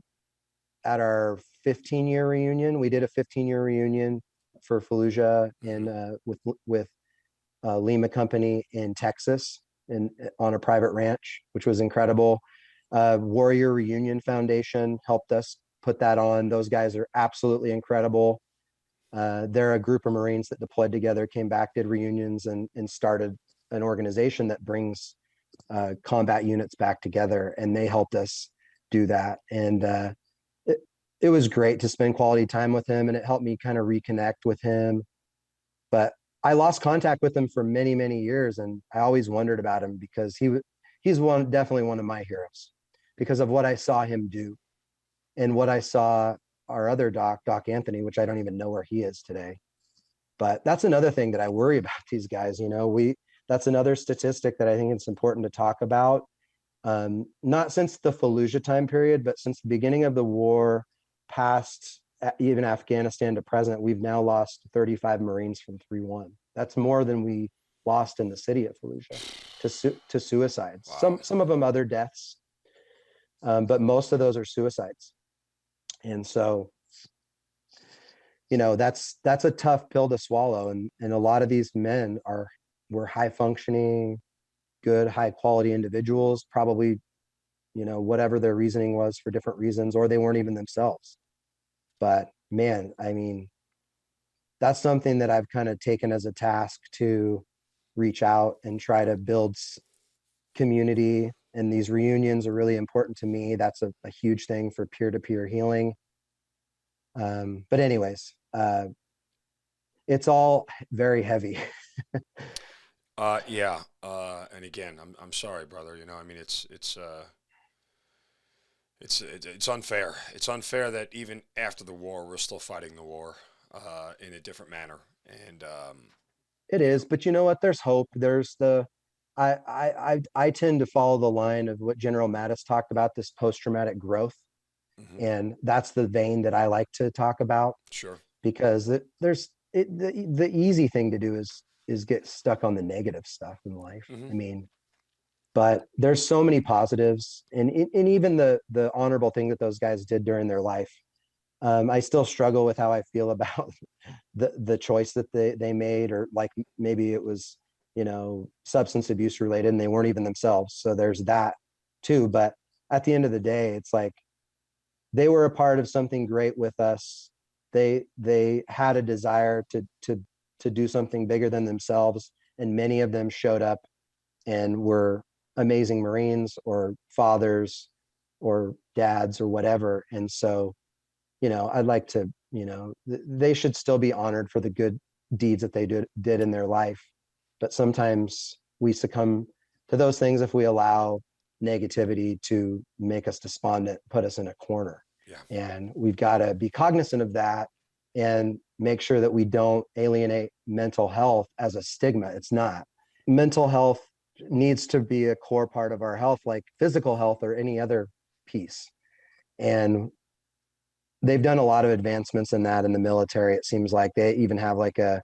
15-year reunion. We did a 15-year reunion for Fallujah in with Lima Company in Texas, on a private ranch, which was incredible. Warrior Reunion Foundation helped us put that on. Those guys are absolutely incredible. They're a group of Marines that deployed together, came back, did reunions, and started an organization that brings combat units back together, and they helped us do that. And it was great to spend quality time with him, and it helped me kind of reconnect with him. But I lost contact with him for many, many years, and I always wondered about him, because he's definitely one of my heroes, because of what I saw him do and what I saw our other Doc Anthony, which I don't even know where he is today. But that's another thing that I worry about these guys. That's another statistic that I think it's important to talk about. Not since the Fallujah time period, but since the beginning of the war, past even Afghanistan to present, we've now lost 35 Marines from 3-1. That's more than we lost in the city of Fallujah to suicides. Wow. Some of them other deaths, but most of those are suicides. And so, that's a tough pill to swallow. And a lot of these men were high functioning, good, high quality individuals, probably, whatever their reasoning was for different reasons, or they weren't even themselves. But man, I mean, that's something that I've kind of taken as a task to reach out and try to build community. And these reunions are really important to me. That's a huge thing for peer-to-peer healing. But anyways, it's all very heavy. Yeah. And again, I'm sorry, brother. I mean, it's unfair. It's unfair that even after the war, we're still fighting the war. in a different manner. And It is, but you know what? There's hope. There's the I tend to follow the line of what General Mattis talked about, this post-traumatic growth. mhm, And that's the vein that I like to talk about, sure. because the easy thing to do is get stuck on the negative stuff in life. Hmm. I mean, but there's so many positives, and even the honorable thing that those guys did during their life. I still struggle with how I feel about the choice that they made, or like maybe it was, substance abuse related and they weren't even themselves. So there's that too. But at the end of the day, it's like they were a part of something great with us. They had a desire to do something bigger than themselves, and many of them showed up and were amazing Marines or fathers or dads or whatever. And so, I'd like to, they should still be honored for the good deeds that they did in their life. But sometimes we succumb to those things if we allow negativity to make us despondent, put us in a corner. Yeah. And we've got to be cognizant of that and make sure that we don't alienate mental health as a stigma. It's not. Mental health needs to be a core part of our health, like physical health or any other piece. And they've done a lot of advancements in that in the military. It seems like they even have like a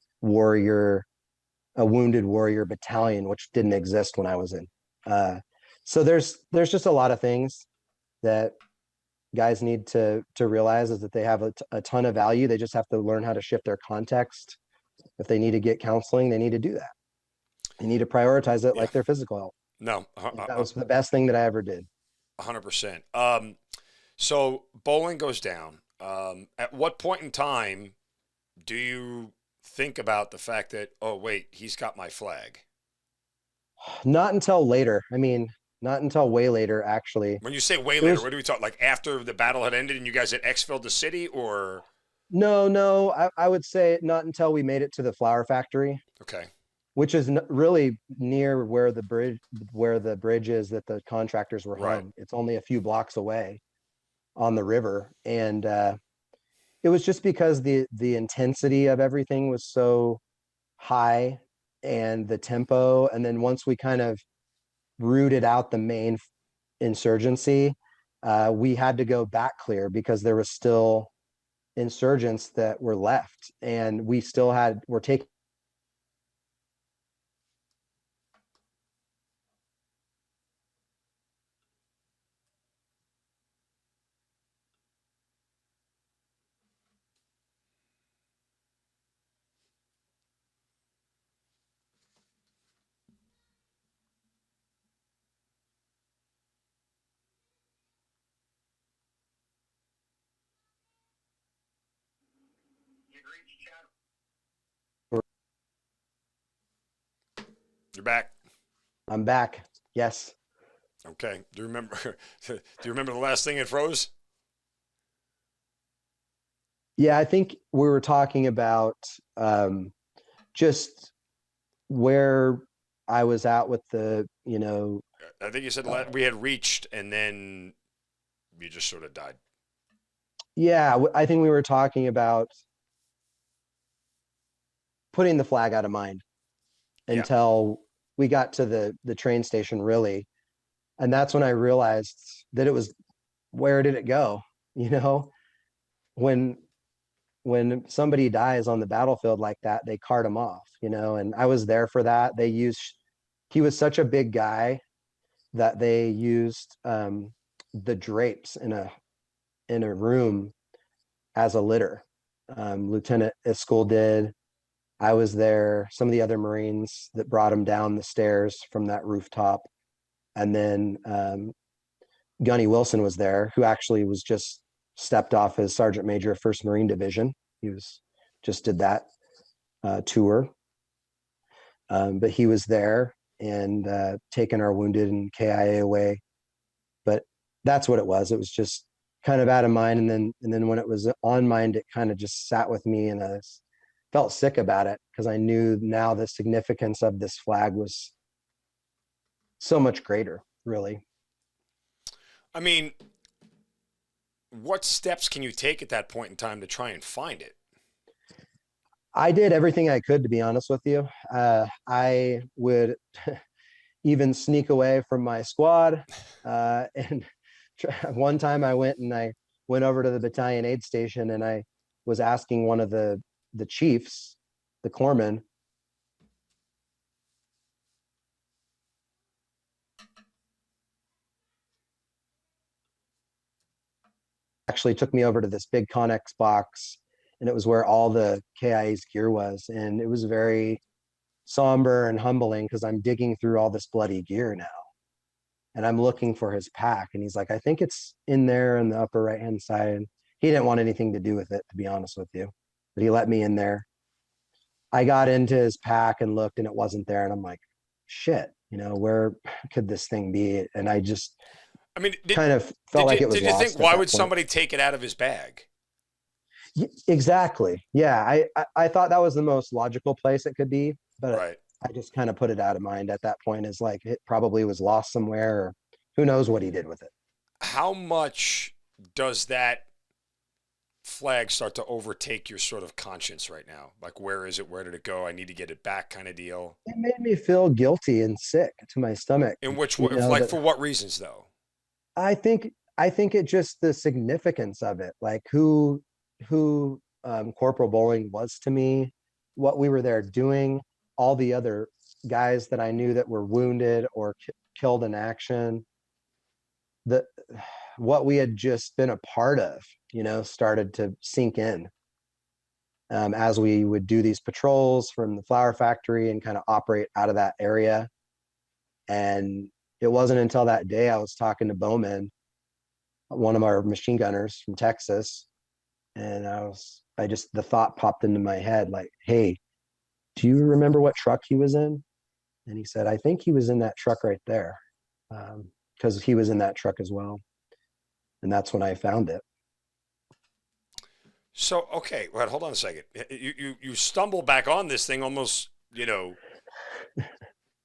wounded warrior battalion, which didn't exist when I was in. So there's just a lot of things that guys need to realize, is that they have a ton of value. They just have to learn how to shift their context. If they need to get counseling, they need to do that. They need to prioritize it Yeah. like their physical health. No, That was the best thing that I ever did. 100%. So bowling goes down. At what point in time do you think about the fact that, oh, wait, he's got my flag? Not until later. I mean, not until way later, actually. When you say way It later, was what do we talk? Like after the battle had ended and you guys had exfilled the city, or no. I would say not until we made it to the flour factory, okay, which is really near where the bridge is that the contractors were right? hung. It's only a few blocks away on the river, and it was just because the intensity of everything was so high, and the tempo. And then once we kind of rooted out the main insurgency, we had to go back clear because there was still insurgents that were left, and we still were taking. You're back. I'm back. Yes. Okay. Do you remember? Do you remember the last thing it froze? Yeah, I think we were talking about just where I was at with I think you said uh, we had reached, and then you just sort of died. yeah, I think we were talking about putting the flag out of mind Yeah. until we got to the train station, really. And that's when I realized that it was, where did it go? You know, when when somebody dies on the battlefield like that, they cart him off, and I was there for that. He was such a big guy that they used the drapes in a room as a litter. Lieutenant Iskell did. I was there. Some of the other Marines that brought him down the stairs from that rooftop, and then Gunny Wilson was there, who actually was just stepped off as Sergeant Major of First Marine Division. He was just did that tour, but he was there and taking our wounded and KIA away. But that's what it was. It was just kind of out of mind, and then when it was on mind, it kind of just sat with me, and I felt sick about it because I knew now the significance of this flag was so much greater, really. I mean, what steps can you take at that point in time to try and find it? I did everything I could, to be honest with you. I would even sneak away from my squad. And one time I went over to the battalion aid station, and I was asking one of the chiefs, the corpsman, actually took me over to this big Connex box, and it was where all the KIA's gear was. And it was very somber and humbling because I'm digging through all this bloody gear now. And I'm looking for his pack. And he's like, I think it's in there in the upper right hand side. And he didn't want anything to do with it, to be honest with you. But he let me in there. I got into his pack and looked, and it wasn't there. And I'm like, shit, where could this thing be? And I just I mean, kind of felt like it was did you think, lost why at that would point. somebody take it out of his bag? Exactly. Yeah. I thought that was the most logical place it could be, but Right. I just kind of put it out of mind at that point, as like it probably was lost somewhere, or who knows what he did with it. How much does that flag start to overtake your sort of conscience right now? Like, where is it? Where did it go? I need to get it back, kind of deal. It made me feel guilty and sick to my stomach. In which way, like, for what reasons though? I think it just the significance of it, like who Corporal Bowling was to me, what we were there doing, all the other guys that I knew that were wounded or killed in action, the what we had just been a part of, started to sink in as we would do these patrols from the flower factory and kind of operate out of that area. And it wasn't until that day I was talking to Bowman, one of our machine gunners from Texas, and the thought popped into my head, like, hey, do you remember what truck he was in? And he said, I think he was in that truck right there, because he was in that truck as well. And that's when I found it. So, okay, well, hold on a second. You stumble back on this thing almost,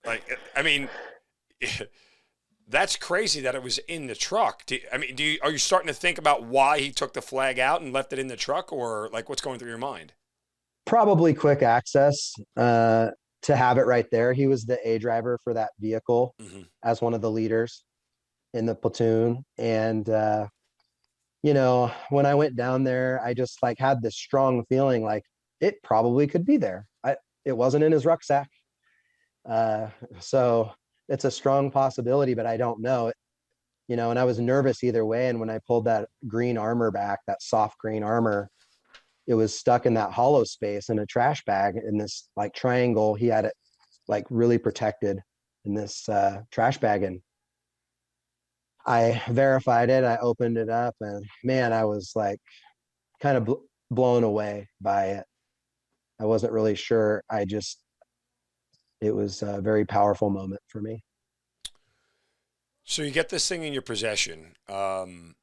like, I mean, that's crazy that it was in the truck. Are you starting to think about why he took the flag out and left it in the truck, or like what's going through your mind? Probably quick access to have it right there. He was the A driver for that vehicle, Mm-hmm. as one of the leaders in the platoon. And, when I went down there, I just like had this strong feeling like it probably could be there. It wasn't in his rucksack. So it's a strong possibility, but I don't know it, and I was nervous either way. And when I pulled that green armor back, that soft green armor, it was stuck in that hollow space in a trash bag in this like triangle. He had it like really protected in this trash bag. And I verified it. I opened it up, and man, I was like kind of blown away by it. I wasn't really sure. It was a very powerful moment for me. So you get this thing in your possession. Do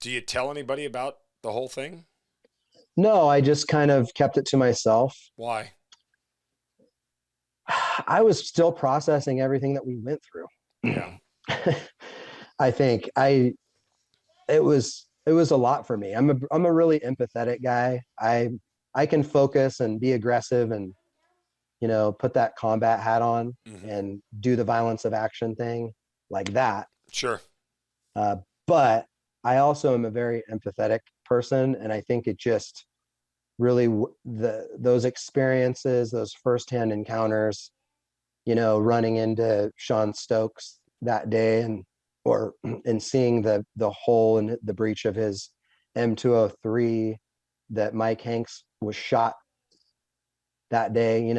you tell anybody about the whole thing? No, I just kind of kept it to myself. Why? I was still processing everything that we went through. Yeah. I think it was a lot for me. I'm a really empathetic guy. I can focus and be aggressive and, put that combat hat on Mm-hmm. and do the violence of action thing like that. Sure. But I also am a very empathetic person. And I think it just really, those experiences, those firsthand encounters, running into Sean Stokes that day and seeing the hole in the breech of his M203 that Mike Hanks was shot that day,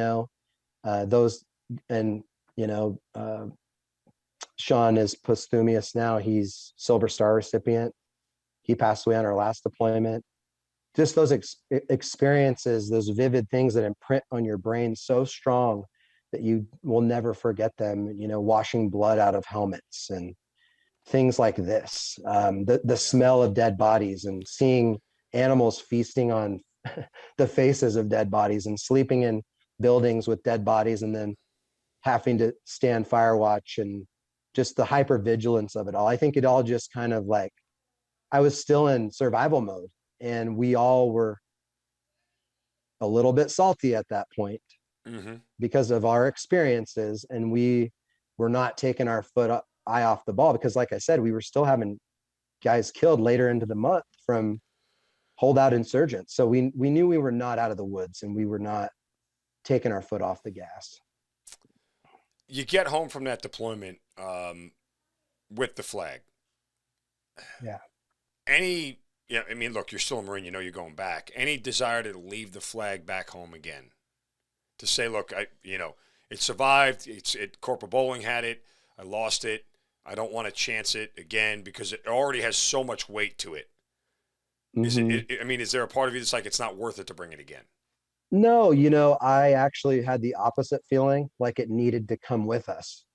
those, and, Sean is posthumous now. He's Silver Star recipient. He passed away on our last deployment. Just those experiences, those vivid things that imprint on your brain so strong that you will never forget them, washing blood out of helmets and things like this, the smell of dead bodies and seeing animals feasting on the faces of dead bodies and sleeping in buildings with dead bodies and then having to stand fire watch, and just the hypervigilance of it all. I think it all just kind of like, I was still in survival mode, and we all were a little bit salty at that point Mm-hmm. because of our experiences, and we were not taking our eye off the ball, because like I said, we were still having guys killed later into the month from holdout insurgents. So we knew we were not out of the woods, and we were not taking our foot off the gas. You get home from that deployment with the flag. Yeah. Yeah, I mean, look, you're still a Marine. You know you're going back. Any desire to leave the flag back home again? To say, look, it survived. Corporal Bowling had it. I lost it. I don't want to chance it again because it already has so much weight to it. Mm-hmm. Is there a part of you that's like, it's not worth it to bring it again? No, I actually had the opposite feeling, like it needed to come with us.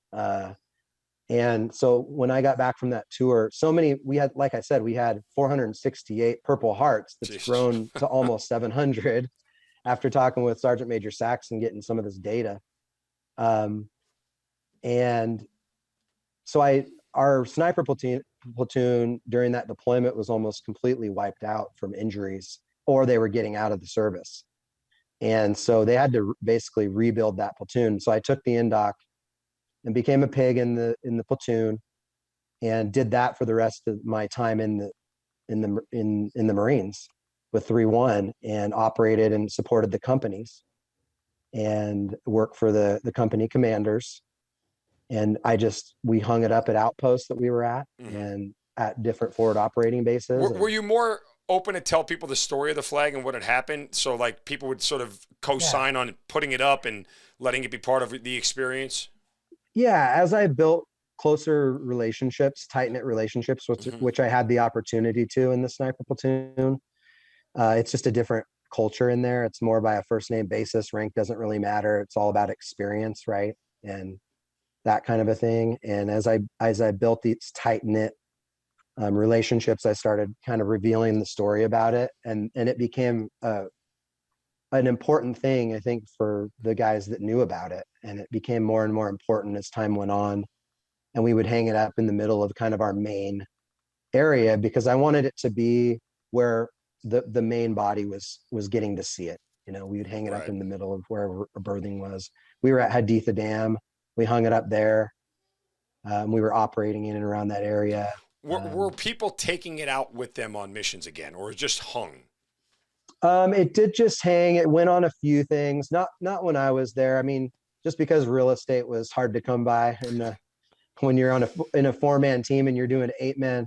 And so when I got back from that tour, we had, like I said, we had 468 Purple Hearts that's Jesus. grown to almost 700 after talking with Sergeant Major Sachs and getting some of this data. And so our sniper platoon during that deployment was almost completely wiped out from injuries, or they were getting out of the service. And so they had to basically rebuild that platoon. So I took the indoc and became a pig in the platoon, and did that for the rest of my time in the Marines with 3-1, and operated and supported the companies and worked for the company commanders. And we hung it up at outposts that we were at, Mm-hmm. and at different forward operating bases. Were you more open to tell people the story of the flag and what had happened, so like people would sort of co-sign on putting it up and letting it be part of the experience? Yeah, as I built closer relationships, tight-knit relationships, which I had the opportunity to in the sniper platoon, it's just a different culture in there. It's more by a first name basis. Rank doesn't really matter. It's all about experience, right? And that kind of a thing. And as I built these tight-knit relationships, I started kind of revealing the story about it, and it became an important thing, I think, for the guys that knew about it. And it became more and more important as time went on. And we would hang it up in the middle of kind of our main area, because I wanted it to be where the main body was getting to see it. We would hang it up in the middle of where our berthing was. We were at Haditha Dam. We hung it up there. We were operating in and around that area. Were people taking it out with them on missions again, or just hung? It did just hang. It went on a few things. Not when I was there. I mean, just because real estate was hard to come by, and when you're in a 4-man team and you're doing 8-man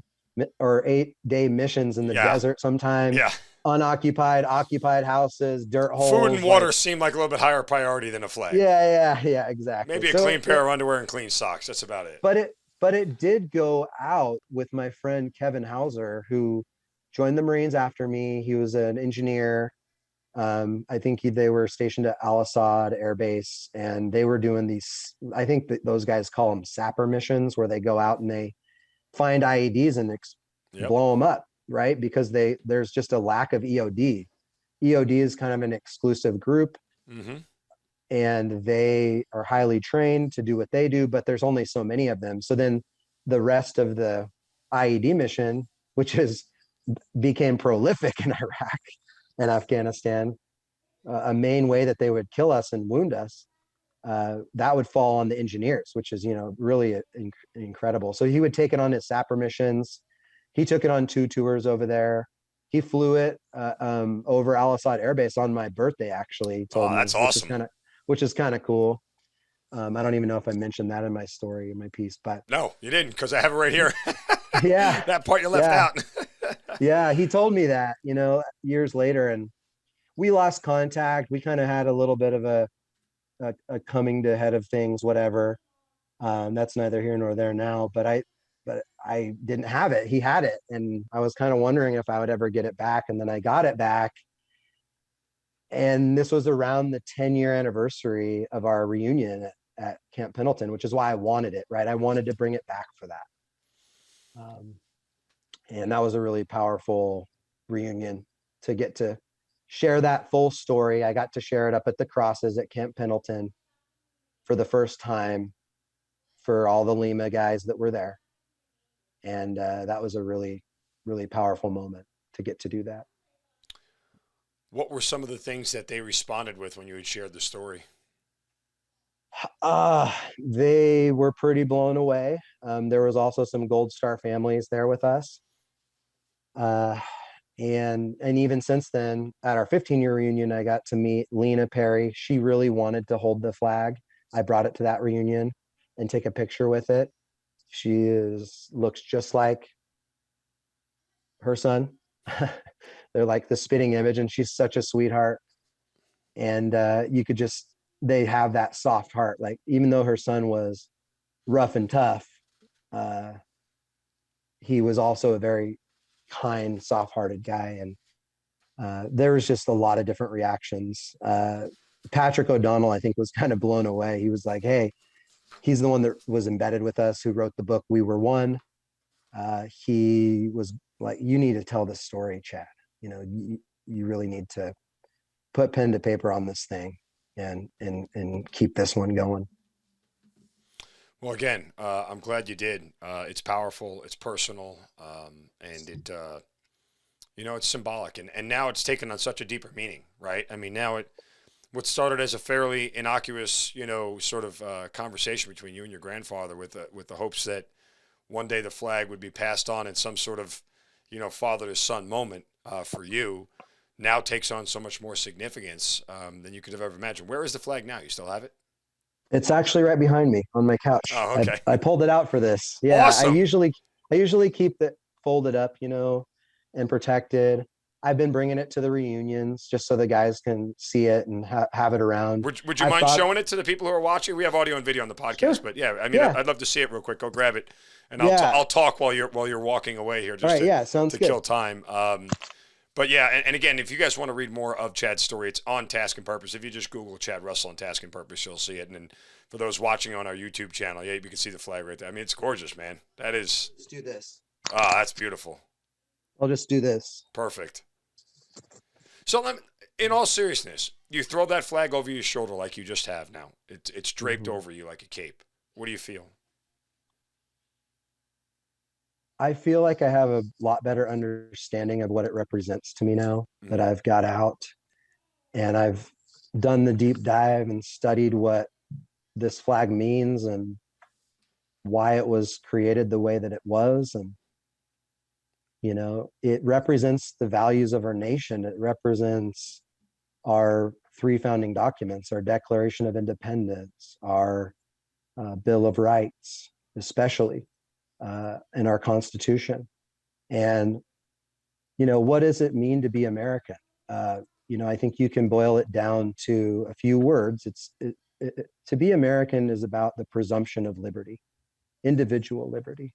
or 8-day missions in the desert, sometimes unoccupied, occupied houses, dirt holes. Food and water seemed like a little bit higher priority than a flag. Yeah, exactly. Maybe a clean pair of underwear and clean socks. That's about it. But it did go out with my friend Kevin Hauser, who joined the Marines after me. He was an engineer. I think they were stationed at Al Assad Air Base, and they were doing these, I think those guys call them sapper missions, where they go out and they find IEDs and blow them up, right? Because there's just a lack of EOD. EOD is kind of an exclusive group, and they are highly trained to do what they do, but there's only so many of them. So then the rest of the IED mission, which became prolific in Iraq and Afghanistan, a main way that they would kill us and wound us, that would fall on the engineers, which is, really incredible. So he would take it on his sapper missions. He took it on 2 tours over there. He flew it over Al Assad Air Base on my birthday, actually. He told me, that's awesome. Which is kind of cool. I don't even know if I mentioned that in my story, in my piece, but no, you didn't, because I have it right here. Yeah, that part you left out. Yeah, he told me that, years later, and we lost contact. We kind of had a little bit of a coming to head of things, whatever. That's neither here nor there now, but I didn't have it. He had it, and I was kind of wondering if I would ever get it back, and then I got it back. And this was around the 10-year anniversary of our reunion at Camp Pendleton, which is why I wanted it, right? I wanted to bring it back for that. And that was a really powerful reunion to get to share that full story. I got to share it up at the crosses at Camp Pendleton for the first time for all the Lima guys that were there. And that was a really, really powerful moment to get to do that. What were some of the things that they responded with when you had shared the story? They were pretty blown away. There was also some Gold Star families there with us. Uh, and even since then, at our 15-year reunion, I got to meet Lena Perry. She really wanted to hold the flag. I brought it to that reunion and take a picture with it. Looks just like her son. They're like the spitting image, and she's such a sweetheart. And you could just they have that soft heart. Like even though her son was rough and tough, uh, he was also a very kind, soft-hearted guy. And there was just a lot of different reactions. Patrick O'Donnell, I think, was kind of blown away. He was like, "Hey," he's the one that was embedded with us, who wrote the book "We Were One." He was like, "You need to tell this story, Chad. You really need to put pen to paper on this thing and keep this one going." Well, again, I'm glad you did. It's powerful, it's personal, and it's symbolic, and now it's taken on such a deeper meaning, right? I mean, now what started as a fairly innocuous, sort of conversation between you and your grandfather with the hopes that one day the flag would be passed on in some sort of, father to son moment for you, now takes on so much more significance than you could have ever imagined. Where is the flag now? You still have it? It's actually right behind me on my couch. Oh, okay. I pulled it out for this. Yeah, Awesome. I usually keep it folded up, and protected. I've been bringing it to the reunions just so the guys can see it and have it around. Would you mind showing it to the people who are watching? We have audio and video on the podcast, Sure. but yeah, I mean, Yeah. I'd love to see it real quick. Go grab it, and Yeah. I'll talk while you're walking away here, just All right, yeah, sounds to good. kill time. But yeah, and again, if you guys want to read more of Chad's story, it's on Task and Purpose. If you just Google Chad Russell and Task and Purpose, you'll see it. And then for those watching on our YouTube channel, yeah, you can see the flag right there. I mean, it's gorgeous, man. That is. Let's do this. That's beautiful. I'll just do this. Perfect. So, in all seriousness, you throw that flag over your shoulder like you just have now. It's draped over you like a cape. What do you feel? I feel like I have a lot better understanding of what it represents to me now that I've got out, and I've done the deep dive and studied what this flag means and why it was created the way that it was. And it represents the values of our nation. It represents our three founding documents: our Declaration of Independence, our Bill of Rights, especially, and our Constitution. And what does it mean to be American? I think you can boil it down to a few words. To be American is about the presumption of liberty, individual liberty,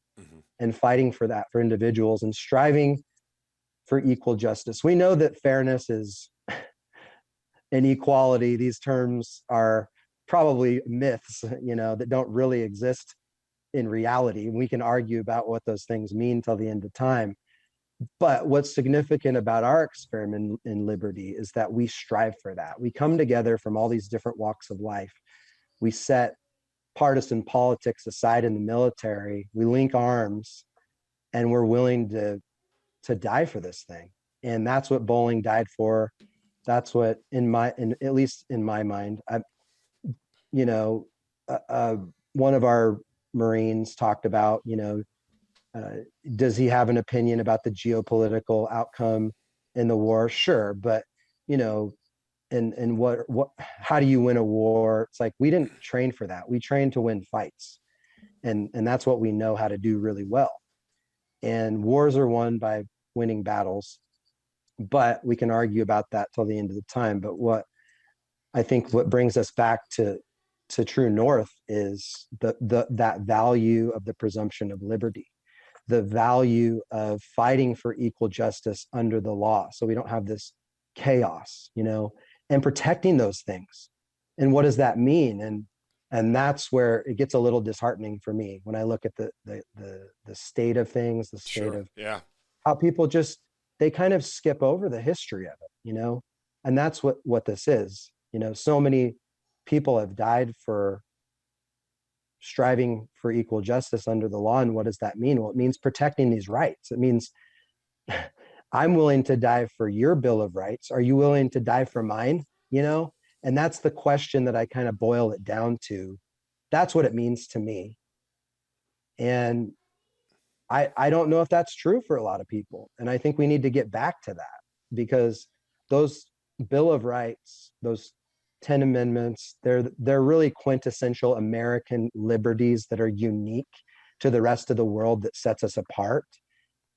and fighting for that for individuals and striving for equal justice. We know that fairness is and equality, these terms are probably myths, that don't really exist in reality. We can argue about what those things mean till the end of time. But what's significant about our experiment in liberty is that we strive for that. We come together from all these different walks of life. We set partisan politics aside in the military. We link arms, and we're willing to die for this thing. And that's what Bowling died for. That's what, at least in my mind, one of our Marines talked about, does he have an opinion about the geopolitical outcome in the war? Sure. But, and how do you win a war? It's like, we didn't train for that. We trained to win fights. And that's what we know how to do really well. And wars are won by winning battles, but we can argue about that till the end of the time. But what brings us back to true north is that value of the presumption of liberty, the value of fighting for equal justice under the law, so we don't have this chaos, and protecting those things. And what does that mean? And that's where it gets a little disheartening for me when I look at the state of things, the state of how people they kind of skip over the history of it, and that's what this is. So many people have died for striving for equal justice under the law. And what does that mean? Well, it means protecting these rights. It means I'm willing to die for your Bill of Rights. Are you willing to die for mine? You know, and that's the question that I kind of boil it down to. That's what it means to me. And I don't know if that's true for a lot of people. And I think we need to get back to that, because those Bill of Rights, those 10 amendments, they're really quintessential American liberties that are unique to the rest of the world, that sets us apart,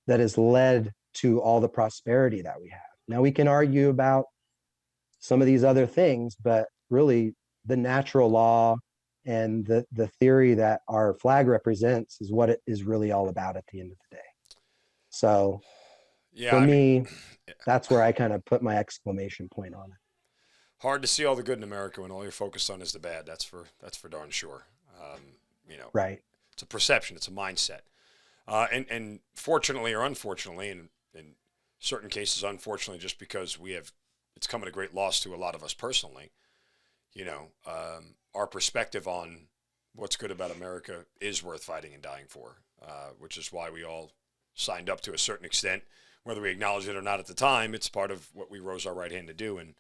that has led to all the prosperity that we have. Now we can argue about some of these other things, but really the natural law and the theory that our flag represents is what it is really all about at the end of the day. So Yeah, for I mean, me, that's where I kind of put my exclamation point on it. hard to see all the good in America when all you're focused on is the bad. That's for darn sure. Right. It's a perception. It's a mindset. And fortunately or unfortunately, in certain cases, unfortunately, just because it's come at a great loss to a lot of us personally, our perspective on what's good about America is worth fighting and dying for, which is why we all signed up to a certain extent, whether we acknowledge it or not at the time. It's part of what we rose our right hand to do. And,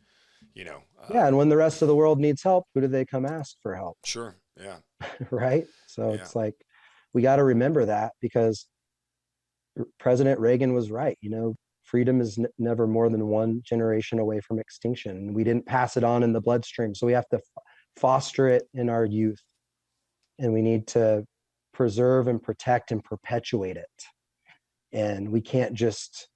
Yeah. And when the rest of the world needs help, who do they come ask for help? sure. Yeah. Right. So Yeah. it's like, we got to remember that, because President Reagan was right. Freedom is never more than one generation away from extinction. We didn't pass it on in the bloodstream. So we have to foster it in our youth, and we need to preserve and protect and perpetuate it. And we can't just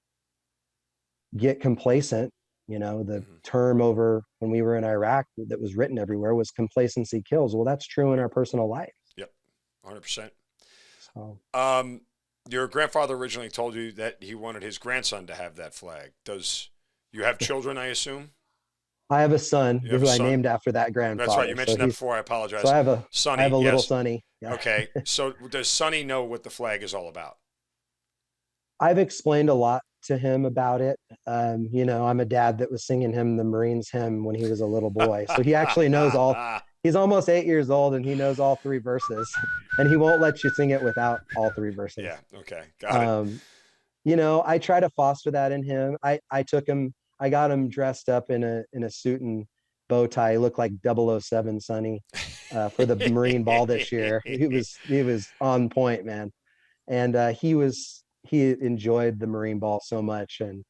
get complacent. The term over when we were in Iraq that was written everywhere was "complacency kills." Well, that's true in our personal life. Yep. 100%. So, your grandfather originally told you that he wanted his grandson to have that flag. Does you have children, I assume? I have a son You have who a I son? named after that grandfather. That's right. You mentioned that he's- before. I apologize. So Sonny, I have a little yes. Sonny. Yeah. Okay. So does Sonny know what the flag is all about? I've explained a lot to him about it. I'm a dad that was singing him the Marines hymn when he was a little boy. So he actually knows he's almost 8 years old, and he knows all 3 verses, and he won't let you sing it without all 3 verses. Yeah. Okay. Got it. I try to foster that in him. I got him dressed up in a suit and bow tie. He looked like 007 Sonny for the Marine Ball this year. He was on point, man. And he enjoyed the Marine Ball so much. And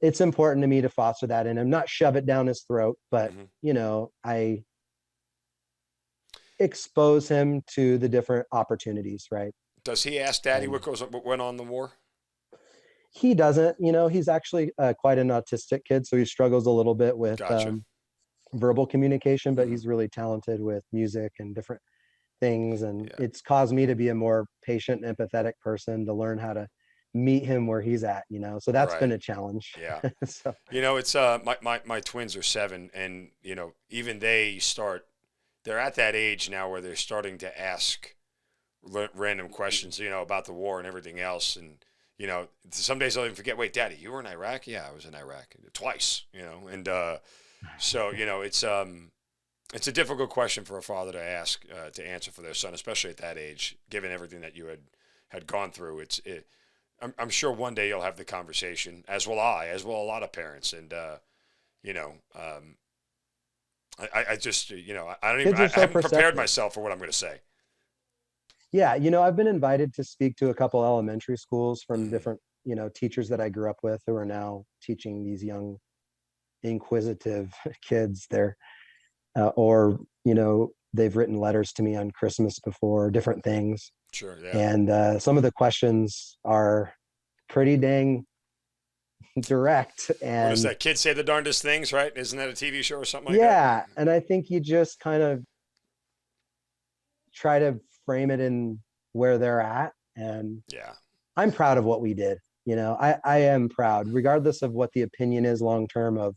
it's important to me to foster that in him, not shove it down his throat, but I expose him to the different opportunities, right? Does he ask Daddy what went on in the war? He doesn't. He's actually quite an autistic kid, so he struggles a little bit with Gotcha. verbal communication, but he's really talented with music and different things. And it's caused me to be a more patient, empathetic person, to learn how to meet him where he's at, so that's been a challenge. Yeah. So It's my twins are 7, and even they're at that age now where they're starting to ask random questions, about the war and everything else. And some days I'll even forget, wait, Daddy, you were in Iraq? Yeah, I was in Iraq twice, and so it's a difficult question for a father to ask, to answer for their son, especially at that age, given everything that you had gone through. I'm sure one day you'll have the conversation, as will I, as will a lot of parents. And, I just, I haven't prepared myself for what I'm going to say. Yeah. I've been invited to speak to a couple elementary schools from different, teachers that I grew up with, who are now teaching these young, inquisitive kids. They've written letters to me on Christmas before, different things. Sure. Yeah. And some of the questions are pretty dang direct. And what does that kid say the darndest things, right? Isn't that a TV show or something like that? Yeah. And I think you just kind of try to frame it in where they're at. And I'm proud of what we did. I am proud, regardless of what the opinion is long-term of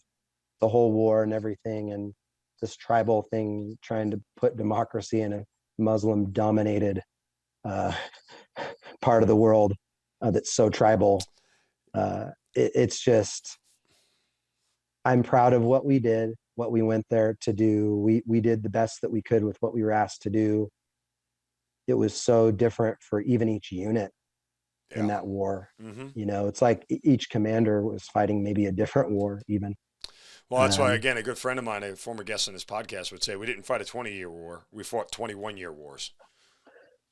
the whole war and everything, and this tribal thing, trying to put democracy in a Muslim dominated part of the world that's so tribal. It's just, I'm proud of what we did, what we went there to do. We did the best that we could with what we were asked to do. It was so different for even each unit. in Yeah. that war. Hmm. It's like each commander was fighting maybe a different war even. Well, that's why, Um, again, a good friend of mine, a former guest on this podcast, would say we didn't fight a 20-year war. We fought 21-year wars,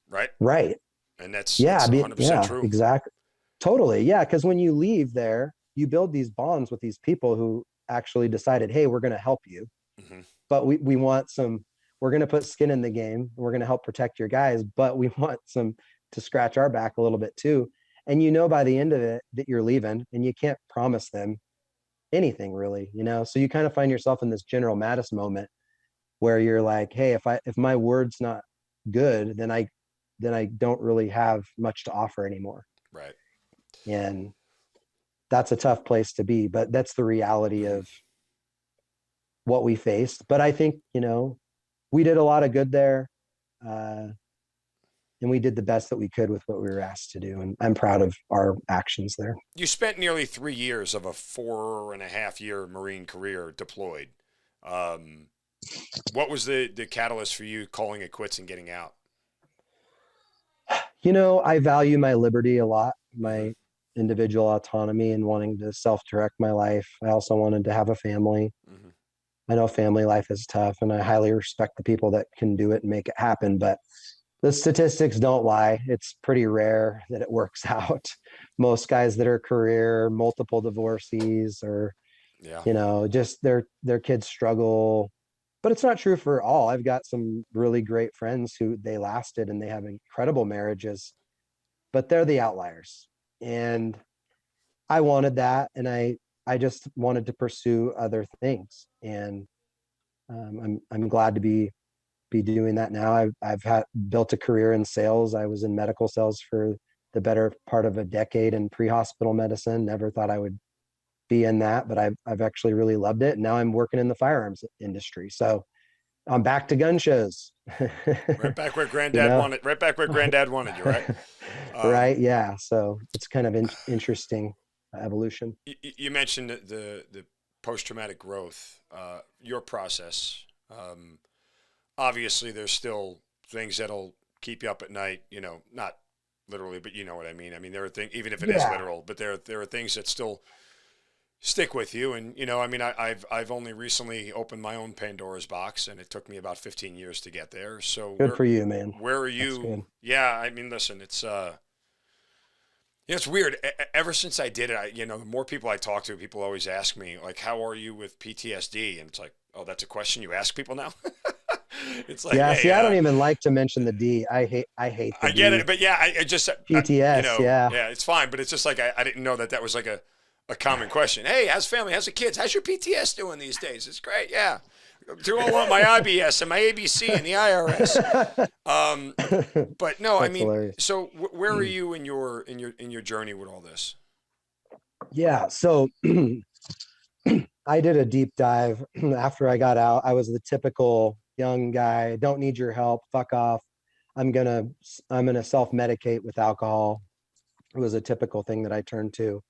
right? right. And that's Yeah. 100% Yeah, true. exactly. Totally. Yeah. Because when you leave there, you build these bonds with these people who actually decided, hey, we're going to help you, Hmm. but we want we're going to put skin in the game. We're going to help protect your guys, but we want some to scratch our back a little bit too. And by the end of it that you're leaving and you can't promise them anything really, So you kind of find yourself in this General Mattis moment where you're like, hey, if my word's not good, then I don't really have much to offer anymore. Right. And that's a tough place to be, but that's the reality Hmm. of what we faced. But I think, we did a lot of good there. Uh, and we did the best that we could with what we were asked to do. And I'm proud of our actions there. You spent nearly 3 years of a 4.5 year Marine career deployed. Um, what was the catalyst for you calling it quits and getting out? I value my liberty a lot, Hmm. my individual autonomy and wanting to self-direct my life. I also wanted to have a family. Hmm. I know family life is tough and I highly respect the people that can do it and make it happen, but the statistics don't lie. It's pretty rare that it works out. Most guys that are career multiple divorcees or, Yeah. just their kids struggle. But it's not true for all. I've got some really great friends who they lasted and they have incredible marriages, but they're the outliers. And I wanted that, and I just wanted to pursue other things. And I'm glad to be doing that now. I've built a career in sales. I was in medical sales for the better part of a decade in pre-hospital medicine. Never thought I would be in that, but I've actually really loved it. And now I'm working in the firearms industry. So I'm back to gun shows. Right back where you granddad know, wanted. Right back where granddad wanted you. Right. Um, right? Yeah. So it's kind of interesting evolution. you mentioned the post traumatic growth. Your process. Obviously, there's still things that'll keep you up at night. Not literally, but you know what I mean. I mean, there are things, even if it is Yeah. literal, but there are things that still stick with you. And I mean, I've only recently opened my own Pandora's box, and it took me about 15 years to get there. So Good for you, man. where are That's good. you? Yeah, I mean, listen, it's weird. Ever since I did it, the more people I talk to, people always ask me like, "How are you with PTSD?" And it's like, "Oh, that's a question you ask people now." It's like, Yeah. hey, See, I don't even like to mention the D. I hate the I get it, D. but yeah, I just, PTS. Yeah. yeah, it's fine, but it's just like I didn't know that was like a common question. Hey, how's family? How's the kids? How's your PTS doing these days? It's great, yeah. Do I want my IBS and my ABC and the IRS? Um, but no, I That's mean, hilarious. so where are you in your journey with all this? Yeah. So I did a deep dive after I got out. I was the typical young guy, don't need your help, fuck off. I'm going to I'm going to self-medicate with alcohol. It was a typical thing that I turned to.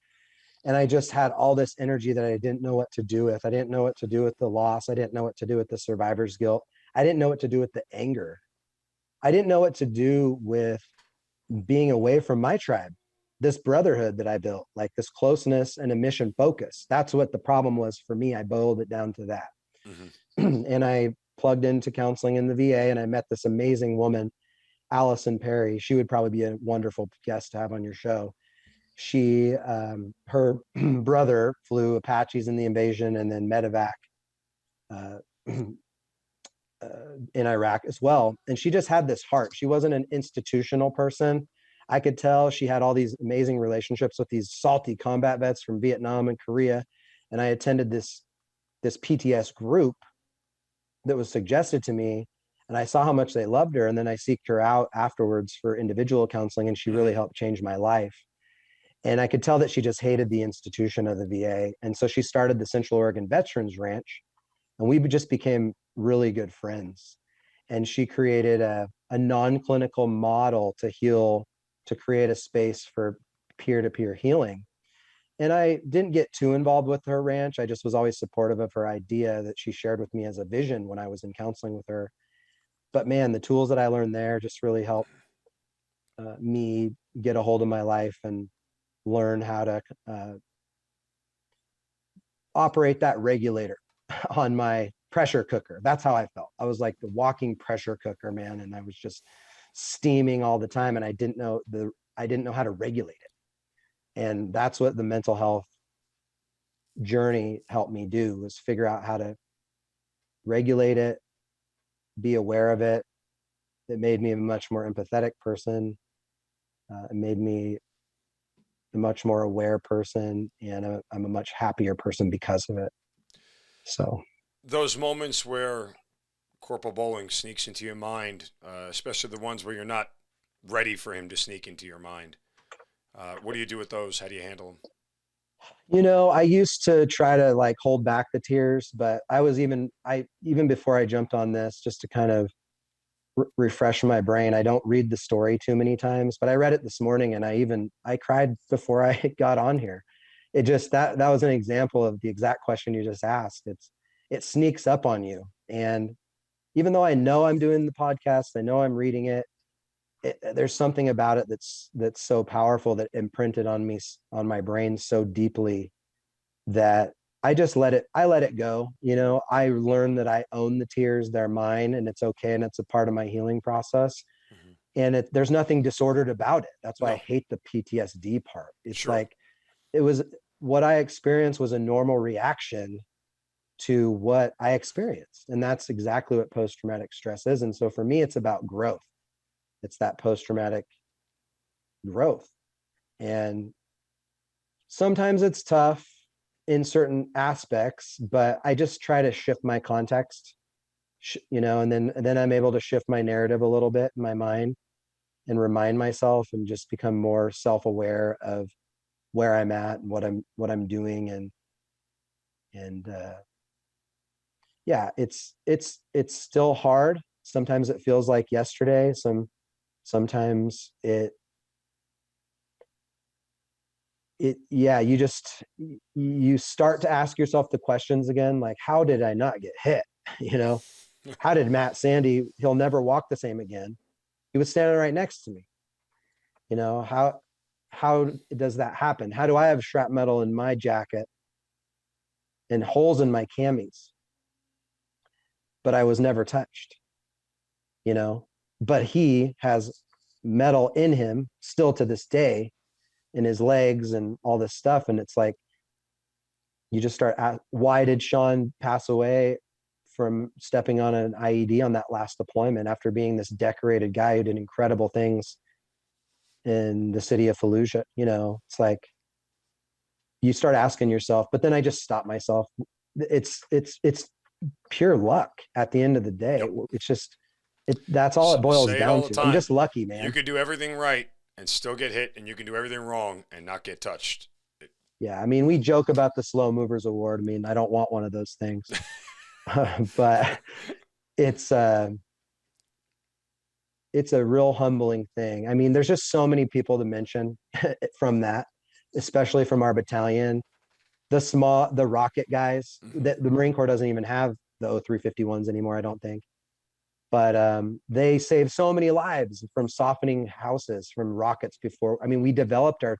And I just had all this energy that I didn't know what to do with. I didn't know what to do with the loss. I didn't know what to do with the survivor's guilt. I didn't know what to do with the anger. I didn't know what to do with being away from my tribe, this brotherhood that I built, like this closeness and a mission focus. That's what the problem was for me. I boiled it down to that. Hmm. And I plugged into counseling in the VA and I met this amazing woman, Allison Perry. She would probably be a wonderful guest to have on your show. Her brother flew Apaches in the invasion and then medevac uh, in Iraq as well. And she just had this heart. She wasn't an institutional person. I could tell she had all these amazing relationships with these salty combat vets from Vietnam and Korea. And I attended this PTS group that was suggested to me, and I saw how much they loved her. And then I seeked her out afterwards for individual counseling, and she really Hmm. helped change my life. And I could tell that she just hated the institution of the VA. And so she started the Central Oregon Veterans Ranch, and we just became really good friends. And she created a non-clinical model to heal, to create a space for peer-to-peer healing. And I didn't get too involved with her ranch. I just was always supportive of her idea that she shared with me as a vision when I was in counseling with her. But man, the tools that I learned there just really helped me get a hold of my life and learn how to operate that regulator on my pressure cooker. That's how I felt. I was like the walking pressure cooker, man, and I was just steaming all the time, and I didn't know how to regulate it. And that's what the mental health journey helped me do, was figure out how to regulate it, be aware of it. It made me a much more empathetic person. It made me a much more aware person, and I'm a much happier person because of it. So Those moments where Corporal Bowling sneaks into your mind, especially the ones where you're not ready for him to sneak into your mind. What do you do with those? How do you handle them? I used to try to like hold back the tears, but even before I jumped on this, just to kind of refresh my brain, I don't read the story too many times, but I read it this morning, and I cried before I got on here. It just, that was an example of the exact question you just asked. It sneaks up on you. And even though I know I'm doing the podcast, I know I'm reading it, there's something about it that's so powerful, that imprinted on me, on my brain so deeply, that I let it go. I learned that I own the tears. They're mine, and it's okay. And it's a part of my healing process. Mm-hmm. And there's nothing disordered about it. That's why I No, hate the PTSD part. It's sure. like, it was, what I experienced was a normal reaction to what I experienced. And that's exactly what post-traumatic stress is. And so for me, it's about growth. It's that post-traumatic growth. And sometimes it's tough in certain aspects, but I just try to shift my context, and then I'm able to shift my narrative a little bit in my mind, and remind myself, and just become more self-aware of where I'm at and what I'm doing. And yeah, it's still hard. Sometimes it feels like yesterday. Sometimes yeah, you start to ask yourself the questions again, like, how did I not get hit? How did Matt Sandy, he'll never walk the same again. He was standing right next to me. How does that happen? How do I have shrapnel in my jacket and holes in my camis, but I was never touched? But he has metal in him still to this day, in his legs and all this stuff. And it's like, you just start why did Sean pass away from stepping on an IED on that last deployment, after being this decorated guy who did incredible things in the city of Fallujah? It's like, you start asking yourself, but then I just stop myself. It's pure luck at the end of the day. Yep. It's just, that's all it boils Say it all down the to. time. I'm just lucky, man. You could do everything right and still get hit, and you can do everything wrong and not get touched. Yeah, I mean, we joke about the Slow Movers Award. I mean, I don't want one of those things, but it's a real humbling thing. I mean, there's just so many people to mention from that, especially from our battalion. The rocket guys. Mm-hmm. The Marine Corps doesn't even have the O351s anymore, I don't think. But they saved so many lives from softening houses from rockets before. I mean, we developed our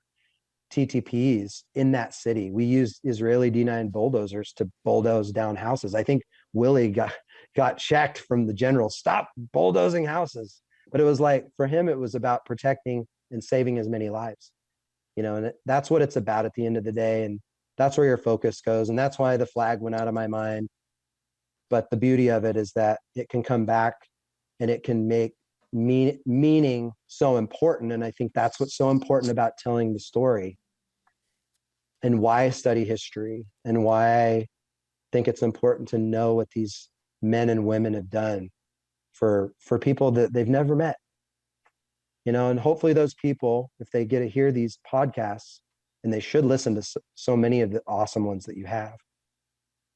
TTPs in that city. We used Israeli D9 bulldozers to bulldoze down houses. I think Willie got checked from the general, stop bulldozing houses. But it was like, for him, it was about protecting and saving as many lives. And that's what it's about at the end of the day. And that's where your focus goes. And that's why the flag went out of my mind. But the beauty of it is that it can come back, and it can make meaning so important. And I think that's what's so important about telling the story, and why I study history, and why I think it's important to know what these men and women have done for people that they've never met. And hopefully those people, if they get to hear these podcasts, and they should listen to so many of the awesome ones that you have,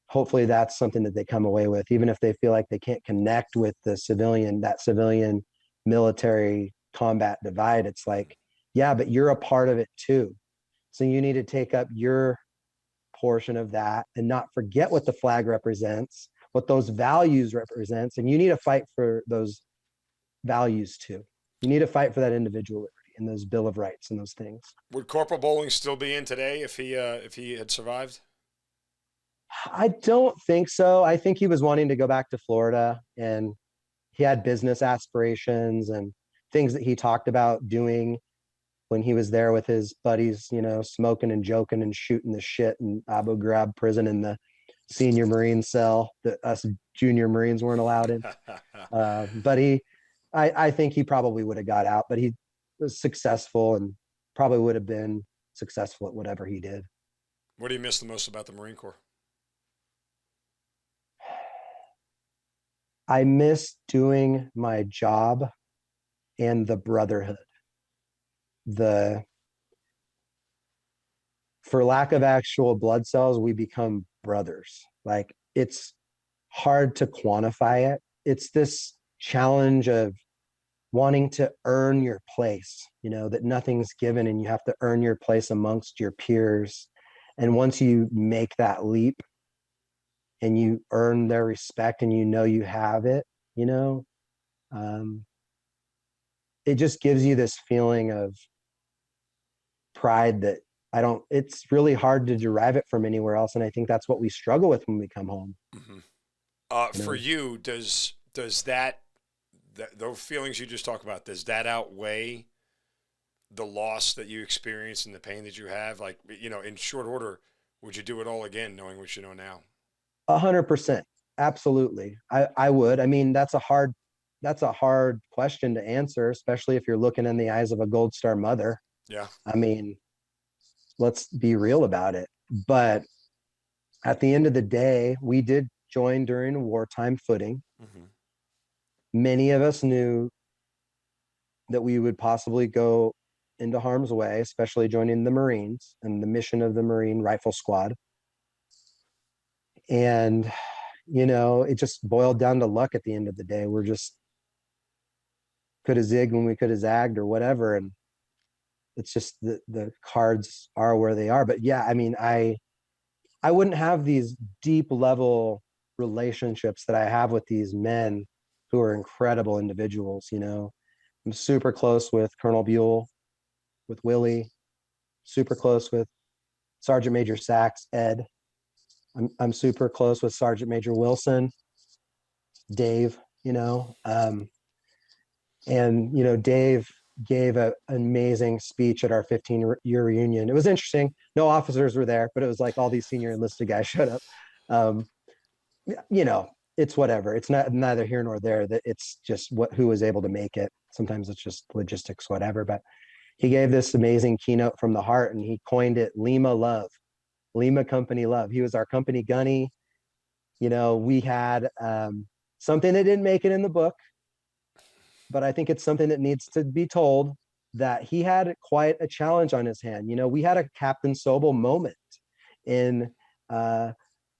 hopefully that's something that they come away with, even if they feel like they can't connect with that civilian military combat divide. It's like, yeah, but you're a part of it too. So you need to take up your portion of that, and not forget what the flag represents, what those values represents. And you need to fight for those values too. You need to fight for that individual liberty and those Bill of Rights and those things. Would Corporal Bowling still be in today if he had survived? I don't think so. I think he was wanting to go back to Florida, and he had business aspirations and things that he talked about doing when he was there with his buddies, smoking and joking and shooting the shit in Abu Ghraib prison in the senior Marine cell that us junior Marines weren't allowed in. But I think he probably would have got out, but he was successful and probably would have been successful at whatever he did. What do you miss the most about the Marine Corps? I miss doing my job and the brotherhood. For lack of actual blood cells, we become brothers. Like, it's hard to quantify it. It's this challenge of wanting to earn your place, that nothing's given and you have to earn your place amongst your peers. And once you make that leap and you earn their respect and you have it, it just gives you this feeling of pride that it's really hard to derive it from anywhere else. And I think that's what we struggle with when we come home. Mm-hmm. For you, does that those feelings you just talked about, does that outweigh the loss that you experience and the pain that you have? Like, in short order, would you do it all again, knowing what you know now? 100%. Absolutely. I would. I mean, that's a hard question to answer, especially if you're looking in the eyes of a Gold Star mother. Yeah. I mean, let's be real about it. But at the end of the day, we did join during a wartime footing. Mm-hmm. Many of us knew that we would possibly go into harm's way, especially joining the Marines and the mission of the Marine Rifle Squad. And, it just boiled down to luck at the end of the day. We're just could have zigged when we could have zagged or whatever. And it's just the cards are where they are. But yeah, I mean, I wouldn't have these deep level relationships that I have with these men who are incredible individuals. I'm super close with Colonel Buell, with Willie, super close with Sergeant Major Sachs, Ed. I'm super close with Sergeant Major Wilson, Dave, and Dave gave an amazing speech at our 15-year reunion. It was interesting. No officers were there, but it was like all these senior enlisted guys showed up. It's whatever. It's not neither here nor there. That it's just who was able to make it. Sometimes it's just logistics, whatever. But he gave this amazing keynote from the heart, and he coined it Lima Love, Lima Company Love. He was our company gunny. We had something that didn't make it in the book, but I think it's something that needs to be told, that he had quite a challenge on his hand. We had a Captain Sobel moment in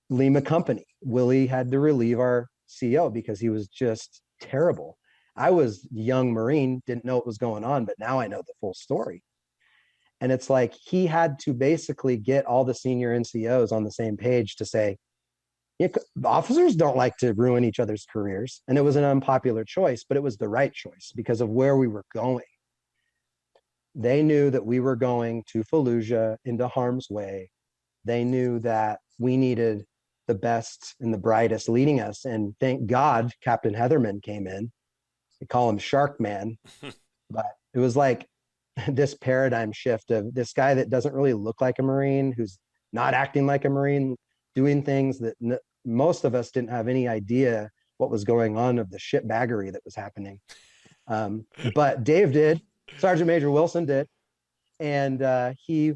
Lima Company. Willie had to relieve our CO because he was just terrible. I was a young Marine, didn't know what was going on, but now I know the full story. And it's like he had to basically get all the senior NCOs on the same page to say, officers don't like to ruin each other's careers. And it was an unpopular choice, but it was the right choice because of where we were going. They knew that we were going to Fallujah, into harm's way. They knew that we needed the best and the brightest leading us. And thank God, Captain Heatherman came in. They call him Shark Man. But it was like this paradigm shift of this guy that doesn't really look like a Marine, who's not acting like a Marine, doing things that most of us didn't have any idea what was going on, of the shitbaggery that was happening. But Dave did, Sergeant Major Wilson did. And he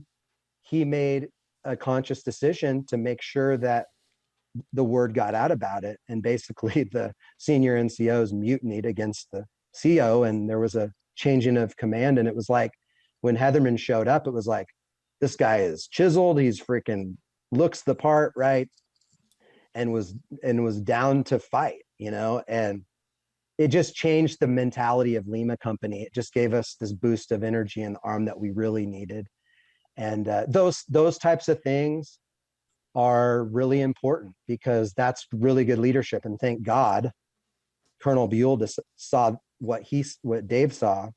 made a conscious decision to make sure that the word got out about it. And basically the senior NCOs mutinied against the CO, and there was a changing of command. And it was like, when Heatherman showed up, it was like, this guy is chiseled. He's freaking looks the part, right? And was down to fight, and it just changed the mentality of Lima Company. It just gave us this boost of energy in the arm that we really needed. And those types of things are really important, because that's really good leadership. And thank God Colonel Buell saw what Dave saw,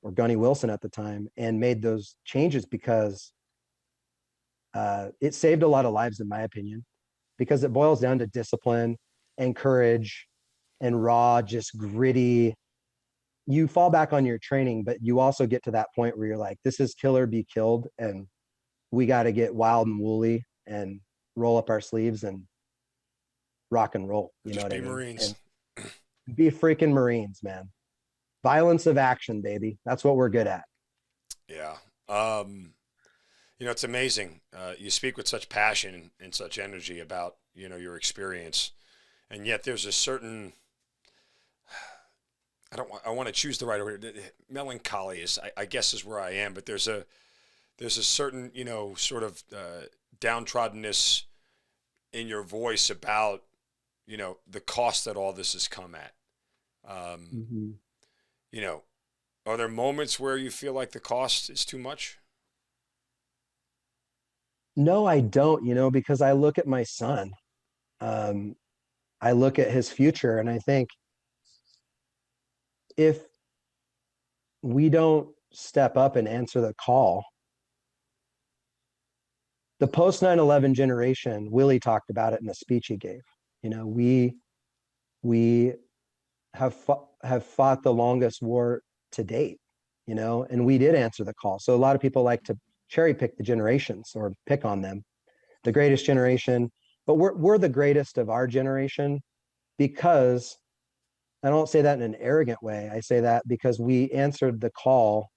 or Gunny Wilson at the time, and made those changes because it saved a lot of lives, in my opinion, because it boils down to discipline and courage and raw, just gritty. You fall back on your training, but you also get to that point where you're like, this is kill or be killed, and we got to get wild and woolly and roll up our sleeves and rock and roll. You know Just what I be mean? Marines. And be freaking Marines, man. Violence of action, baby. That's what we're good at. Yeah. It's amazing. You speak with such passion and such energy about, your experience. And yet there's a certain, I want to choose the right word. Melancholy I guess is where I am, but there's a certain, sort of downtroddenness in your voice about, the cost that all this has come at. Mm-hmm. Are there moments where you feel like the cost is too much? No, I don't, because I look at my son. Um, I look at his future, and I think if we don't step up and answer the call, the post 9/11 generation, Willie talked about it in the speech he gave. We have fought the longest war to date, and we did answer the call. So a lot of people like to cherry pick the generations or pick on them. The greatest generation, but we're the greatest of our generation, because I don't say that in an arrogant way. I say that because we answered the call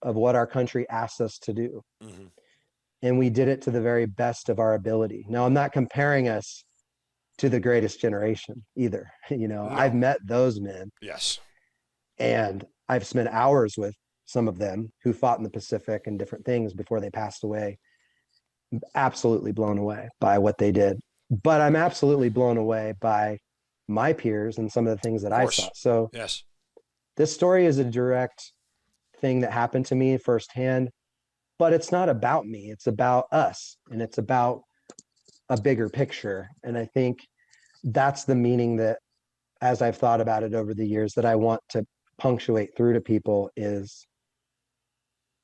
of what our country asked us to do. Mm-hmm. And we did it to the very best of our ability. Now, I'm not comparing us to the greatest generation either. No. I've met those men. Yes. And I've spent hours with some of them who fought in the Pacific and different things before they passed away. Absolutely blown away by what they did. But I'm absolutely blown away by my peers and some of the things that I saw. So yes, this story is a direct thing that happened to me firsthand, but it's not about me. It's about us, and it's about a bigger picture. And I think that's the meaning that, as I've thought about it over the years, that I want to punctuate through to people is,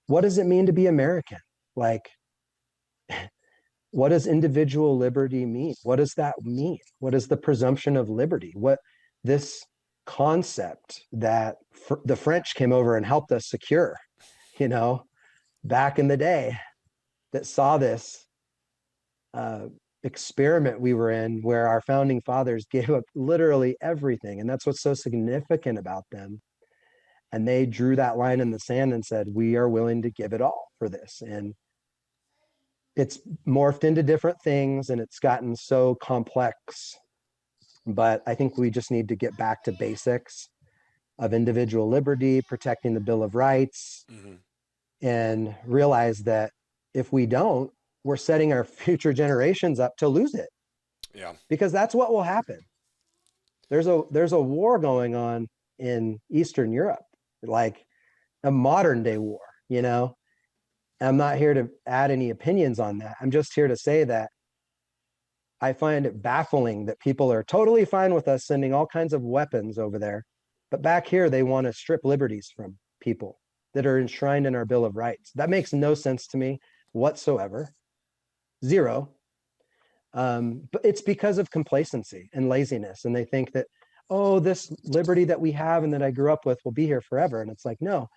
what does it mean to be American? Like, what does individual liberty mean? What does that mean? What is the presumption of liberty? What this concept that the French came over and helped us secure, back in the day, that saw this experiment we were in, where our founding fathers gave up literally everything. And that's what's so significant about them. And they drew that line in the sand and said, we are willing to give it all for this. And it's morphed into different things, and it's gotten so complex. But I think we just need to get back to basics of individual liberty, protecting the Bill of Rights, mm-hmm. and realize that if we don't, we're setting our future generations up to lose it. Yeah. Because that's what will happen. There's a war going on in Eastern Europe, like a modern day war, I'm not here to add any opinions on that. I'm just here to say that I find it baffling that people are totally fine with us sending all kinds of weapons over there, but back here they want to strip liberties from people that are enshrined in our Bill of Rights. That makes no sense to me whatsoever. Zero. But it's because of complacency and laziness. And they think that, oh, this liberty that we have and that I grew up with will be here forever. And it's like, no,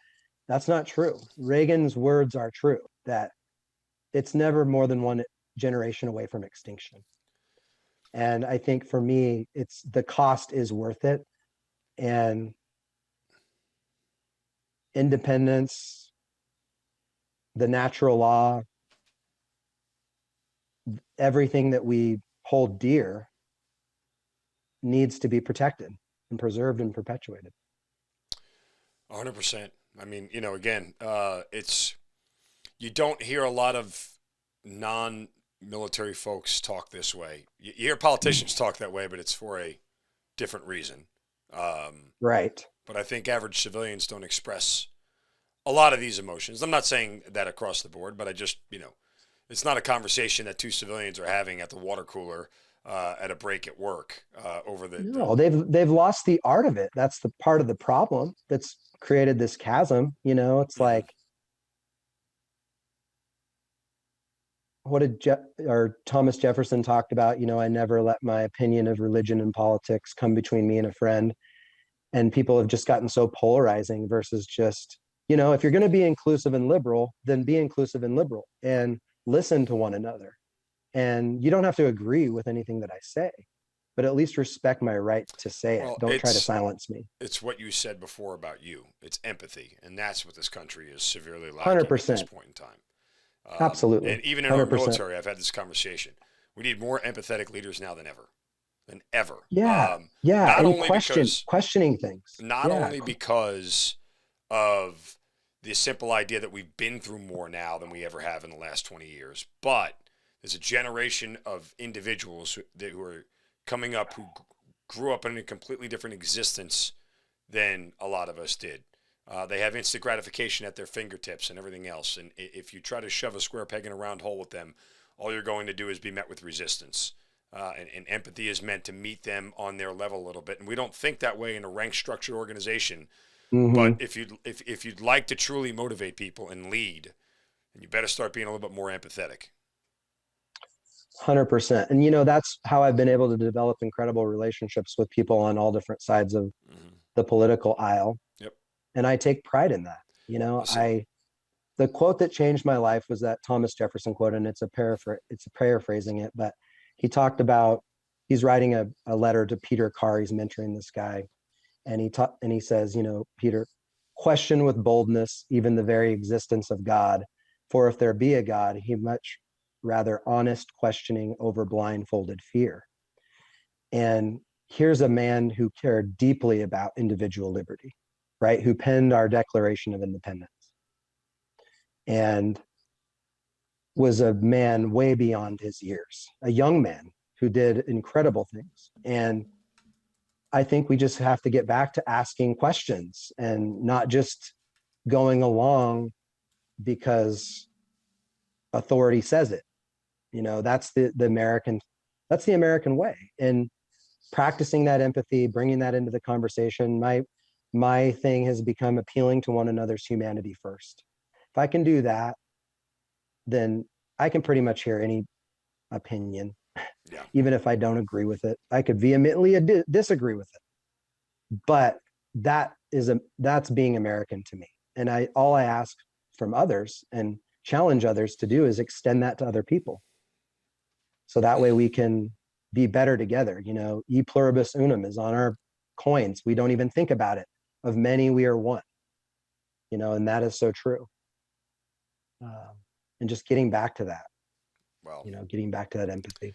that's not true. Reagan's words are true, that it's never more than one generation away from extinction. And I think for me, it's the cost is worth it. And independence, the natural law, everything that we hold dear needs to be protected and preserved and perpetuated. 100%. I mean, again, you don't hear a lot of non-military folks talk this way. You hear politicians talk that way, but it's for a different reason. Right. But I think average civilians don't express a lot of these emotions. I'm not saying that across the board, but I just, it's not a conversation that two civilians are having at the water cooler at a break at work over No, they've lost the art of it. That's the part of the problem that's created this chasm. It's Mhm. like, what did or Thomas Jefferson talked about? I never let my opinion of religion and politics come between me and a friend. And people have just gotten so polarizing versus just, if you're going to be inclusive and liberal, then be inclusive and liberal and listen to one another. And you don't have to agree with anything that I say, but at least respect my right to say it. Well, Don't try to silence me. it's what you said before about you. It's empathy, and that's what this country is severely lacking at this 100%. point in time. Absolutely. And even in our 100%. military, I've had this conversation. We need more empathetic leaders now than ever, than ever. Yeah. Yeah. Not And only because, questioning things. not Yeah. only because of the simple idea that we've been through more now than we ever have in the last 20 years, but there's a generation of individuals who are coming up who grew up in a completely different existence than a lot of us did. They have instant gratification at their fingertips and everything else. And if you try to shove a square peg in a round hole with them, all you're going to do is be met with resistance. And empathy is meant to meet them on their level a little bit. And we don't think that way in a rank structured organization. Mm-hmm. But if you'd like to truly motivate people and lead, then you better start being a little bit more empathetic. 100%. And that's how I've been able to develop incredible relationships with people on all different sides of Mm-hmm. the political aisle. Yep. And I take pride in that. Listen. The quote that changed my life was that Thomas Jefferson quote, and it's a paraphrasing it, but he talked about, he's writing a letter to Peter Carr. He's mentoring this guy. And he says, Peter, question with boldness even the very existence of God. For if there be a God, he much rather honest questioning over blindfolded fear. And here's a man who cared deeply about individual liberty, right? Who penned our Declaration of Independence and was a man way beyond his years, a young man who did incredible things. And I think we just have to get back to asking questions and not just going along because authority says it. That's that's the American way. And practicing that empathy, bringing that into the conversation, my thing has become appealing to one another's humanity first. If I can do that, then I can pretty much hear any opinion, Yeah. even if I don't agree with it. I could vehemently disagree with it, but that's being American to me. And all I ask from others and challenge others to do is extend that to other people. So that way we can be better together. E pluribus unum is on our coins. We don't even think about it. Of many, we are one. And that is so true. And just getting back to that. Well, Getting back to that empathy.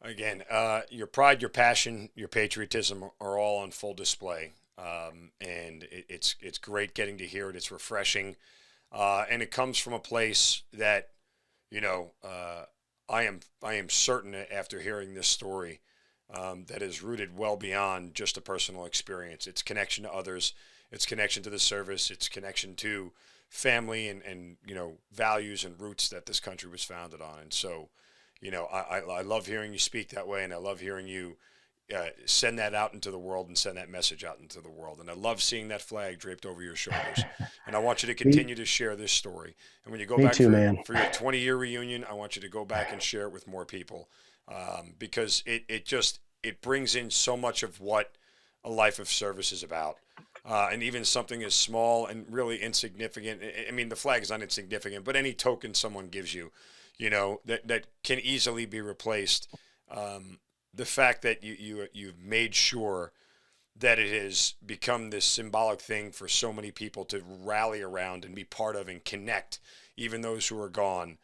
again, your pride, your passion, your patriotism are all on full display, and it's great getting to hear it. It's refreshing, and it comes from a place that, I am certain after hearing this story, that is rooted well beyond just a personal experience. It's connection to others, it's connection to the service, it's connection to family and values and roots that this country was founded on. And so, I love hearing you speak that way, and I love hearing you send that out into the world and send that message out into the world. And I love seeing that flag draped over your shoulders. And I want you to continue to share this story. And when you go Me back too, man. for your 20-year reunion, I want you to go back and share it with more people, because it brings in so much of what a life of service is about. And even something as small and really insignificant. I mean, the flag is not insignificant, but any token someone gives you, that can easily be replaced. The fact that you've made sure that it has become this symbolic thing for so many people to rally around and be part of and connect, even those who are gone,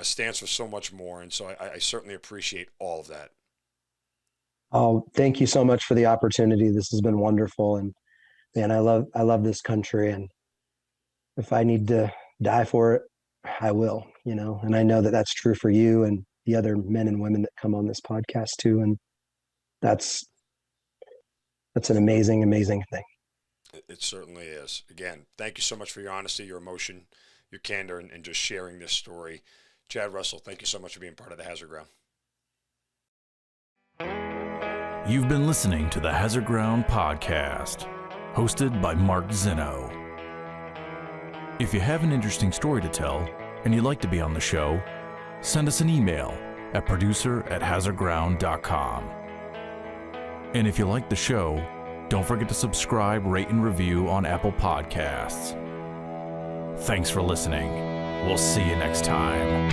stands for so much more. And so I certainly appreciate all of that. Oh, thank you so much for the opportunity. This has been wonderful. And man, I love this country. And if I need to die for it, I will, and I know that that's true for you and the other men and women that come on this podcast too. And that's an amazing, amazing thing. It certainly is. Again, thank you so much for your honesty, your emotion, your candor, and just sharing this story. Chad Russell, thank you so much for being part of the Hazard Ground. You've been listening to the Hazard Ground Podcast, hosted by Mark Zinno. If you have an interesting story to tell and you'd like to be on the show, send us an email at producer@hazardground.com. And if you like the show, don't forget to subscribe, rate, and review on Apple Podcasts. Thanks for listening. We'll see you next time.